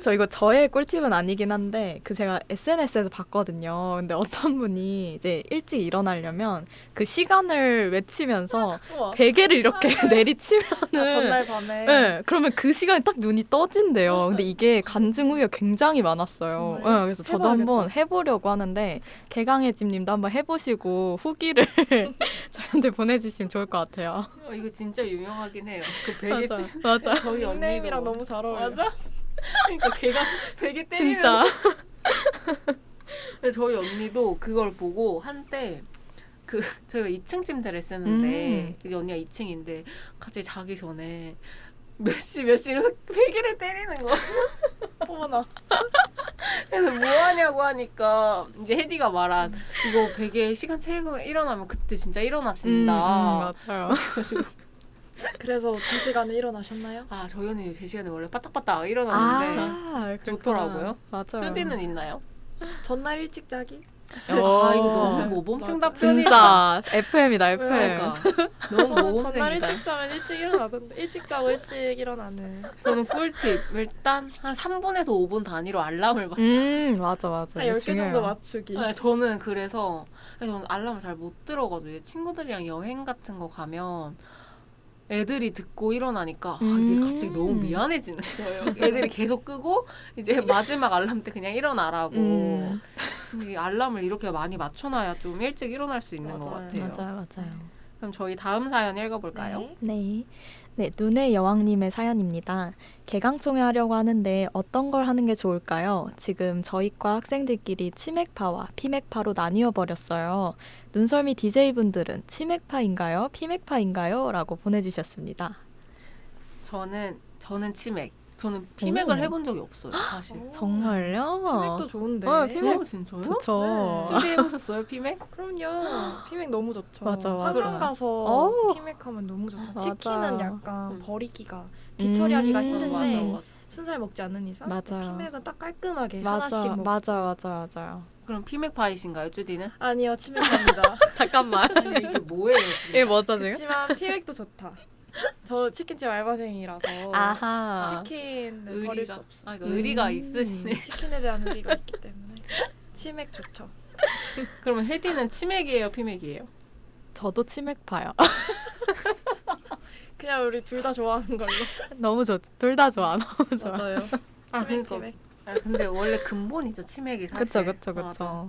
저 이거 저의 꿀팁은 아니긴 한데 제가 SNS에서 봤거든요. 근데 어떤 분이 이제 일찍 일어나려면 그 시간을 외치면서 우와. 베개를 이렇게 내리치면은 전날 밤에. 네, 그러면 그 시간에 딱 눈이 떠진대요. 근데 이게 간증 후기가 굉장히 많았어요. 네, 그래서 저도 한번 해보려고 하는데 개강해집님도 한번 해보시고 후기를 저희한테 보내주시면 좋을 것 같아요. 이거 진짜 유명하긴 해요. 그 베개 맞아. 저희 닉네임이랑 너무 잘 어울려. 맞아? 그러니까 베개 때리면 진짜. 근데 저희 언니도 그걸 보고 한때 저희가 2층 침대를 쓰는데 이제 언니가 2층인데 갑자기 자기 전에 몇 시 이래서 베개를 때리는 거. 어머나. 그래서 뭐 하냐고 하니까 이제 혜디가 말한 이거 베개 시간 채우고 일어나면 그때 진짜 일어나신다. 맞아요. 그래서 제 시간에 일어나셨나요? 저희 언니 제 시간에 원래 빠딱빠딱 일어나는데 좋더라고요. 맞아요. 쭈디는 있나요? 전날 일찍 자기? 이거 너무 모범생 답변이다. 진짜 FM이다 FM. 그러니까 너무 전날 모범생이다. 일찍 자면 일찍 일어나던데 일찍 자고 일찍 일어나는. 저는 꿀팁 일단 한 3분에서 5분 단위로 알람을 맞춰. 맞아. 한 이거 10개 중요해요. 정도 맞추기. 저는 그래서 저는 알람을 잘 못 들어가지고 이제 친구들이랑 여행 같은 거 가면 애들이 듣고 일어나니까 이게 갑자기 너무 미안해지는 거예요. 애들이 계속 끄고 이제 마지막 알람 때 그냥 일어나라고. 이 알람을 이렇게 많이 맞춰놔야 좀 일찍 일어날 수 있는 것 같아요. 맞아요. 그럼 저희 다음 사연 읽어볼까요? 네. 네, 눈의 여왕님의 사연입니다. 개강총회 하려고 하는데 어떤 걸 하는 게 좋을까요? 지금 저희과 학생들끼리 치맥파와 피맥파로 나뉘어 버렸어요. 눈썰미 DJ분들은 치맥파인가요? 피맥파인가요? 라고 보내주셨습니다. 저는 치맥. 저는 피맥을 오. 해본 적이 없어요, 사실. 정말요? 피맥도 좋은데. 피맥 진짜요? 좋죠. 쭈디 해보셨어요, 피맥? 그럼요. 피맥 너무 좋죠. 맞아, 맞아. 학원 가서 어우. 피맥하면 너무 좋죠. 맞아. 치킨은 약간 음. 버리기가 뒤처리하기가 힘든데 맞아. 순살 먹지 않는 이상 맞아요. 피맥은 딱 깔끔하게 맞아, 하나씩 먹고. 맞아요. 그럼 피맥 파이신가요, 쭈디는? 아니요, 치맥입니다. 잠깐만. 아니, 이게 뭐예요, 지금? 이게 뭐죠 그렇지만 피맥도 좋다. 저 치킨집 알바생이라서 아하. 치킨은 버릴 수 없어. 그러니까 의리가 있으시네. 치킨에 대한 의리가 있기 때문에 치맥 좋죠. 그러면 혜디는 치맥이에요, 피맥이에요? 저도 치맥파요. 그냥 우리 둘 다 좋아하는 걸로. 너무 좋죠. 둘 다 좋아. 너무 좋아. 맞아요. 아, 치맥 그러니까. 피맥. 근데 원래 근본이죠, 치맥이 사실. 그쵸. 맞아.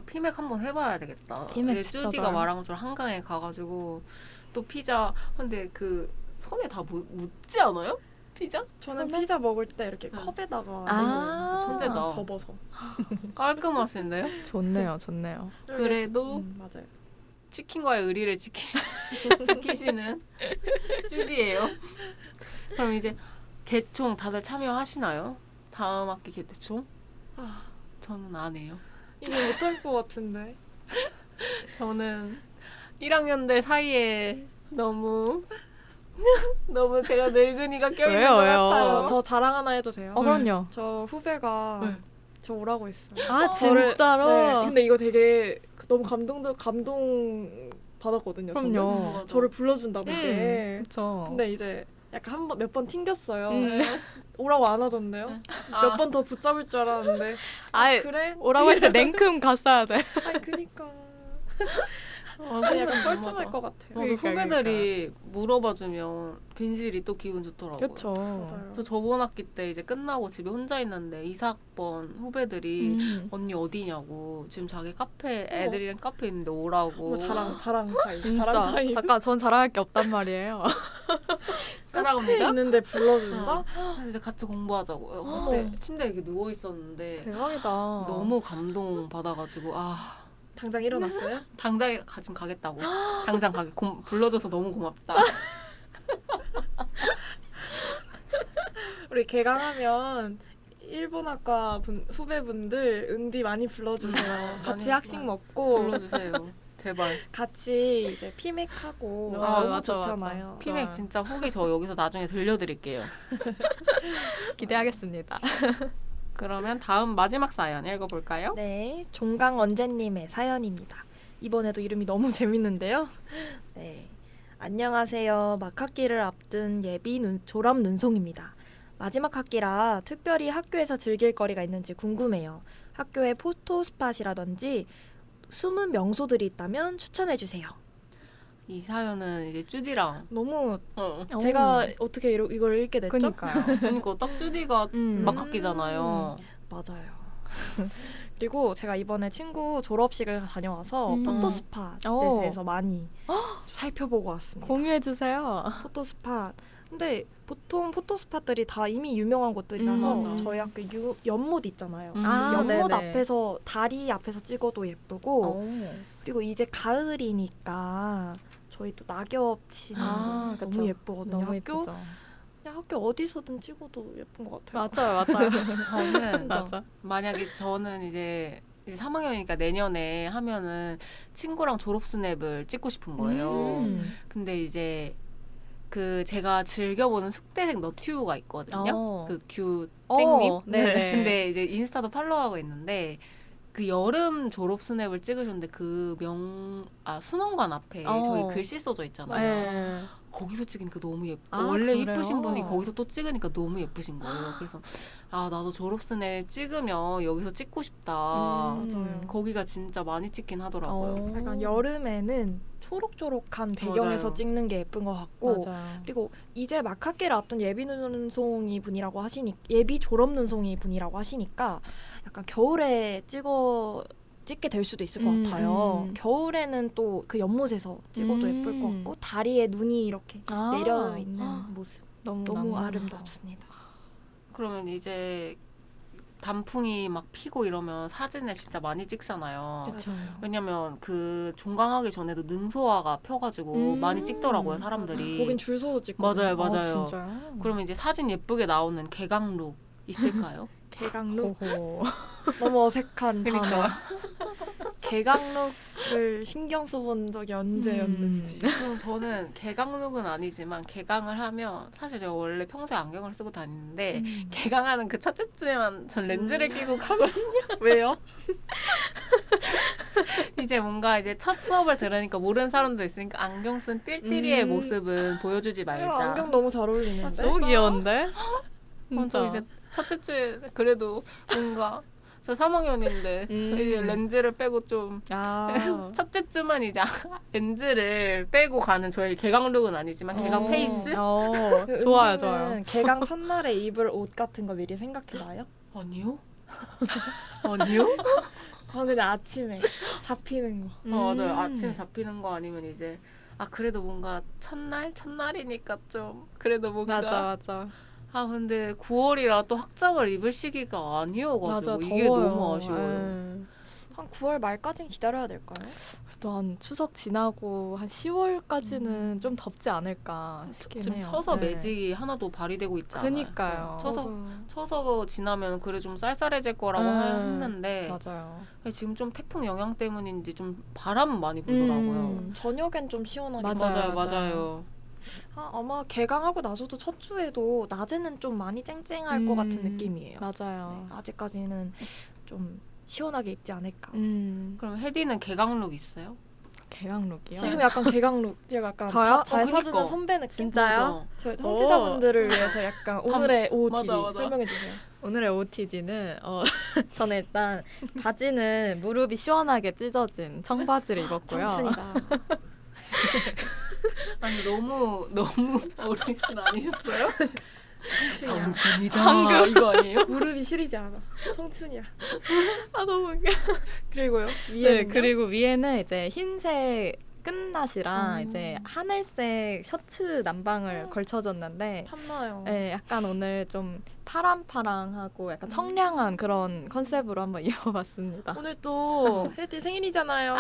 피맥 한번 해봐야 되겠다. 피맥 이게 진짜 쭈디가 좋아요. 말한 것처럼 한강에 가가지고 또 피자. 근데 그 선에 다 묻지 않아요? 피자? 저는 처음에? 피자 먹을 때 이렇게 응. 컵에다가 아. 천재다. 접어서. 깔끔하신데요? 좋네요. 그래도 맞아요. 치킨과의 의리를 지키시는 쭈디예요. 그럼 이제 개총 다들 참여하시나요? 다음 학기 개총? 저는 안 해요. 이거 못할 것 같은데. 저는 1학년들 사이에 너무 제가 늙은이가 껴있는 왜요, 것 왜요? 같아요. 저 자랑 하나 해도 돼요? 그럼요. 저 후배가 네. 저 오라고 했어요. 아, 저를- 진짜로? 네. 근데 이거 되게 너무 감동 받았거든요. 저는. 그럼요. 저를 불러준다는데. 그쵸. 근데 이제 약간 몇 번 튕겼어요. 음. 오라고 안 하던데요? 몇 번 더 붙잡을 줄 알았는데. 아예 그래? 오라고 했을 때 냉큼 갔어야 돼. 아니 그니까. 아, 근데 약간 맞아. 뻘쭘할 것 같아요. 맞아, 그러니까, 후배들이 물어봐주면 괜시리 또 기분 좋더라고요. 그쵸. 맞아요. 저 저번 학기 때 이제 끝나고 집에 혼자 있는데 이사학번 후배들이 언니 어디냐고 지금 자기 카페 애들이랑 카페 있는데 오라고. 뭐 자랑 타임. 진짜. 자랑 타임. 잠깐, 전 자랑할 게 없단 말이에요. 카페 따라갑니다. 있는데 불러준다? 그래서 이제 같이 공부하자고. 어머. 그때 침대에 이렇게 누워 있었는데 대박이다. 너무 감동 받아가지고 당장 일어났어요? 당장 지금 가겠다고. 당장 불러줘서 너무 고맙다. 우리 개강하면 일본학과 후배분들 응디 많이 불러주세요. 같이 학식 먹고 불러주세요. 제발. 같이 이제 피맥하고 아, 너무 맞아, 좋잖아요. 피맥 진짜 후기 저 여기서 나중에 들려드릴게요. 기대하겠습니다. 그러면 다음 마지막 사연 읽어볼까요? 네, 종강 언제님의 사연입니다. 이번에도 이름이 너무 재밌는데요. 네, 안녕하세요. 막학기를 앞둔 예비 졸업 눈송입니다. 마지막 학기라 특별히 학교에서 즐길 거리가 있는지 궁금해요. 학교에 포토 스팟이라든지 숨은 명소들이 있다면 추천해 주세요. 이 사연은 이제 쭈디랑 너무 어. 제가 어떻게 이걸 읽게 됐죠? 그러니까요. 그러니까 딱 쭈디가 음. 막학기잖아요. 맞아요. 그리고 제가 이번에 친구 졸업식을 다녀와서 포토 스팟에 오. 대해서 많이 살펴보고 왔습니다. 공유해주세요. 포토 스팟. 근데 보통 포토 스팟들이 다 이미 유명한 곳들이라서 맞아. 저희 학교 연못 있잖아요. 아, 연못 네네. 앞에서 다리 앞에서 찍어도 예쁘고 그리고 이제 가을이니까 저희 또 낙엽 치는 아, 거 그쵸. 너무 예쁘거든요. 너무 학교 예쁘죠. 그냥 학교 어디서든 찍어도 예쁜 것 같아요. 맞아요. 저는 맞아. 만약에 저는 이제 3학년이니까 내년에 하면은 친구랑 졸업 스냅을 찍고 싶은 거예요. 근데 이제 그 제가 즐겨보는 숙대생 너튜브가 있거든요. 그 규땡님. 네네. 근데 이제 인스타도 팔로우하고 있는데 그 여름 졸업 스냅을 찍으셨는데 그 수능관 앞에 저희 글씨 써져 있잖아요. 네. 거기서 찍으니까 너무 예뻐. 아, 원래 그래요? 이쁘신 분이 거기서 또 찍으니까 너무 예쁘신 거예요. 그래서 나도 졸업 스냅 찍으면 여기서 찍고 싶다. 맞아요. 거기가 진짜 많이 찍긴 하더라고요. 약간 여름에는 초록초록한 배경에서 맞아요. 찍는 게 예쁜 것 같고 맞아요. 그리고 이제 막 학기를 앞둔 예비 눈송이 분이라고 하시니 예비 졸업 눈송이 분이라고 하시니까 약간 겨울에 찍어 찍게 될 수도 있을 것 같아요. 겨울에는 또 그 연못에서 찍어도 예쁠 것 같고 다리에 눈이 이렇게 내려 있는 모습 너무 아름답습니다. 그러면 이제 단풍이 막 피고 이러면 사진을 진짜 많이 찍잖아요. 그렇죠. 왜냐면 그 종강하기 전에도 능소화가 펴가지고 많이 찍더라고요, 사람들이. 거긴 줄 서서 찍고. 맞아요, 맞아요. 진짜요? 그러면 이제 사진 예쁘게 나오는 개강룩 있을까요? 개강룩. 너무 어색한 단어. 개강룩을 신경 써본 적이 언제였는지. 저는 개강룩은 아니지만 개강을 하면 사실 제가 원래 평소에 안경을 쓰고 다니는데 개강하는 그 첫째 주에만 전 렌즈를 끼고 가거든요. 왜요? 이제 뭔가 이제 첫 수업을 들으니까 모르는 사람도 있으니까 안경 쓴 띨띨이의 모습은 보여주지 말자. 안경 너무 잘 어울리는데. 너무 귀여운데? 저 이제 첫째 주에 그래도 뭔가 저 3학년인데 이제 렌즈를 빼고 좀 첫째 주만 이제 렌즈를 빼고 가는 저희 개강룩은 아니지만 개강 페이스? 좋아요, 좋아요. 개강 첫날에 입을 옷 같은 거 미리 생각해봐요? 아니요. 아니요? 저는 그냥 아침에 잡히는 거. 맞아요. 아침 잡히는 거 아니면 이제 그래도 뭔가 첫날이니까 좀 그래도 뭔가 맞아. 근데 9월이라 또 확장을 입을 시기가 아니어가지고 맞아, 이게 더워요. 너무 아쉬워요. 한 9월 말까지는 기다려야 될까요? 그래도 한 추석 지나고 한 10월까지는 좀 덥지 않을까 싶긴 지금 해요. 쳐서 네. 매직이 하나도 발휘되고 있지 않아요. 그니까요. 쳐서 지나면 그래 좀 쌀쌀해질 거라고 했는데 맞아요. 지금 좀 태풍 영향 때문인지 좀 바람은 많이 불더라고요. 저녁엔 좀 시원하게. 맞아요. 아마 개강하고 나서도 첫 주에도 낮에는 좀 많이 쨍쨍할 것 같은 느낌이에요. 맞아요. 네, 아직까지는 좀 시원하게 입지 않을까. 그럼 혜디는 개강룩 있어요? 개강룩이요? 지금 약간 개강룩, 제가 약간 저요? 잘 사주는 그니까. 선배 느낌? 진짜요? 저희 청취자분들을 위해서 약간 오늘의 OOTD 맞아. 설명해주세요. 오늘의 OOTD는 저는 일단 바지는 무릎이 시원하게 찢어진 청바지를 입었고요. 청춘이다. 아니 너무 어르신 아니셨어요? 청춘이다. 이거 아니에요? 무릎이 시리지 않아. 청춘이야. 너무 웃겨. 그리고요? 위에는요? 네, 그리고 위에는 이제 흰색 끝나시랑 이제 하늘색 셔츠 남방을 걸쳐줬는데 탐나요. 네, 약간 오늘 좀 파랑파랑하고 약간 청량한 그런 컨셉으로 한번 입어봤습니다. 오늘 또 혜디 생일이잖아요.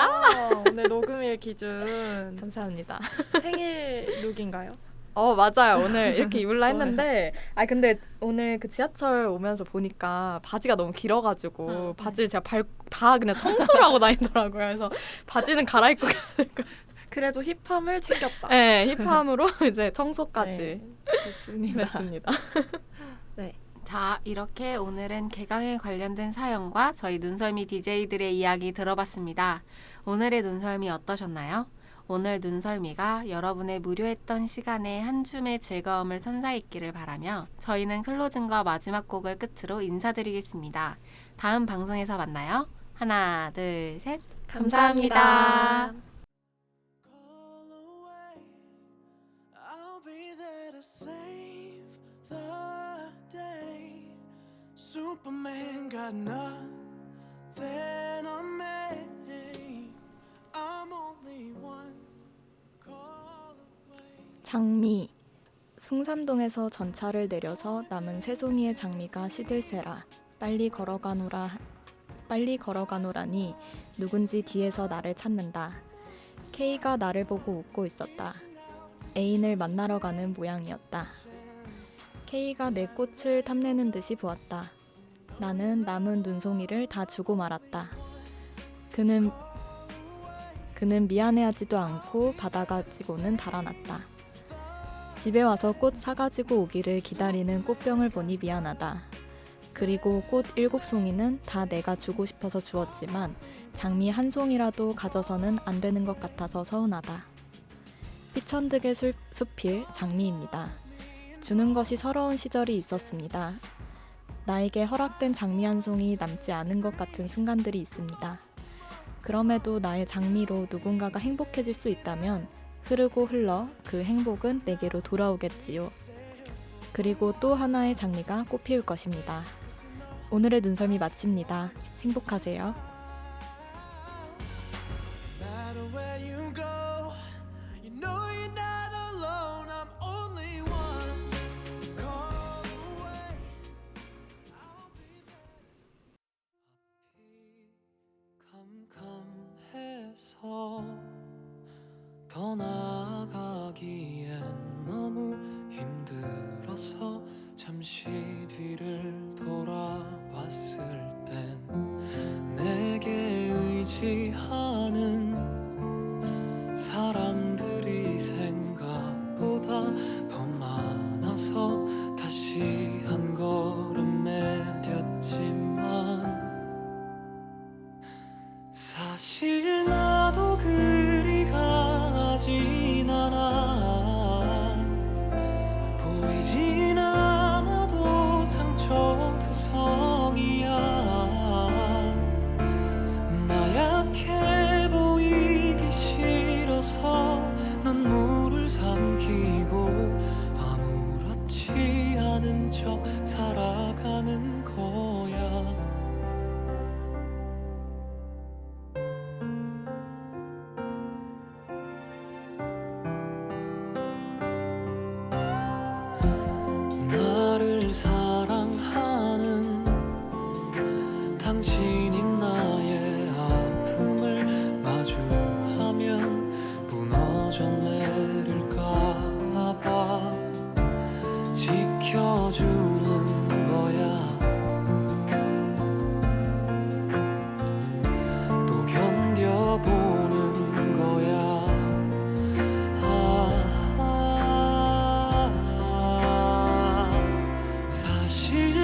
오늘 녹음일 기준 감사합니다. 생일 룩인가요? 맞아요. 오늘 이렇게 입을라 했는데 근데 오늘 그 지하철 오면서 보니까 바지가 너무 길어가지고 바지를 제가 다 그냥 청소를 하고 다니더라고요. 그래서 바지는 갈아입고 그래도 힙함을 챙겼다. 네, 힙함으로 이제 청소까지 했습니다. 네. 자, 이렇게 오늘은 개강에 관련된 사연과 저희 눈썰미 DJ들의 이야기 들어봤습니다. 오늘의 눈썰미 어떠셨나요? 오늘 눈썰미가 여러분의 무료했던 시간에 한 줌의 즐거움을 선사했기를 바라며 저희는 클로징과 마지막 곡을 끝으로 인사드리겠습니다. 다음 방송에서 만나요. 하나, 둘, 셋. 감사합니다. Call away. I'll be there to save the day. Superman got nothing on me. I'm only one call away. 장미. 숭산동에서 전차를 내려서 남은 새송이의 장미가 시들새라. 빨리 걸어가노라니 누군지 뒤에서 나를 찾는다. K가 나를 보고 웃고 있었다. 애인을 만나러 가는 모양이었다. K가 내 꽃을 탐내는 듯이 보았다. 나는 남은 눈송이를 다 주고 말았다. 그는 미안해하지도 않고 받아가지고는 달아났다. 집에 와서 꽃 사가지고 오기를 기다리는 꽃병을 보니 미안하다. 그리고 꽃 7송이는 다 내가 주고 싶어서 주었지만 장미 한 송이라도 가져서는 안 되는 것 같아서 서운하다. 피천득의 숲일 장미입니다. 주는 것이 서러운 시절이 있었습니다. 나에게 허락된 장미 한 송이 남지 않은 것 같은 순간들이 있습니다. 그럼에도 나의 장미로 누군가가 행복해질 수 있다면 흐르고 흘러 그 행복은 내게로 돌아오겠지요. 그리고 또 하나의 장미가 꽃피울 것입니다. 오늘의 눈썰미 마칩니다. 행복하세요. 떠나가기엔 너무 힘들어서 잠시 뒤를 돌아봤을 땐 내게 의지하는 사람들이 생각보다 더 많아서 다시 한 걸음 내뎠지만 사실 나도 그리 강하진 않아 보이진 않아도 상처투성이야 나 약해 보이기 싫어서 눈물을 삼키고 아무렇지 않은 척 살아가는 거야 나를 사랑하는 당신이 나의 아픔을 마주하면 무너져 내릴까봐 지켜주는 거야 또 견뎌보는 거야 사실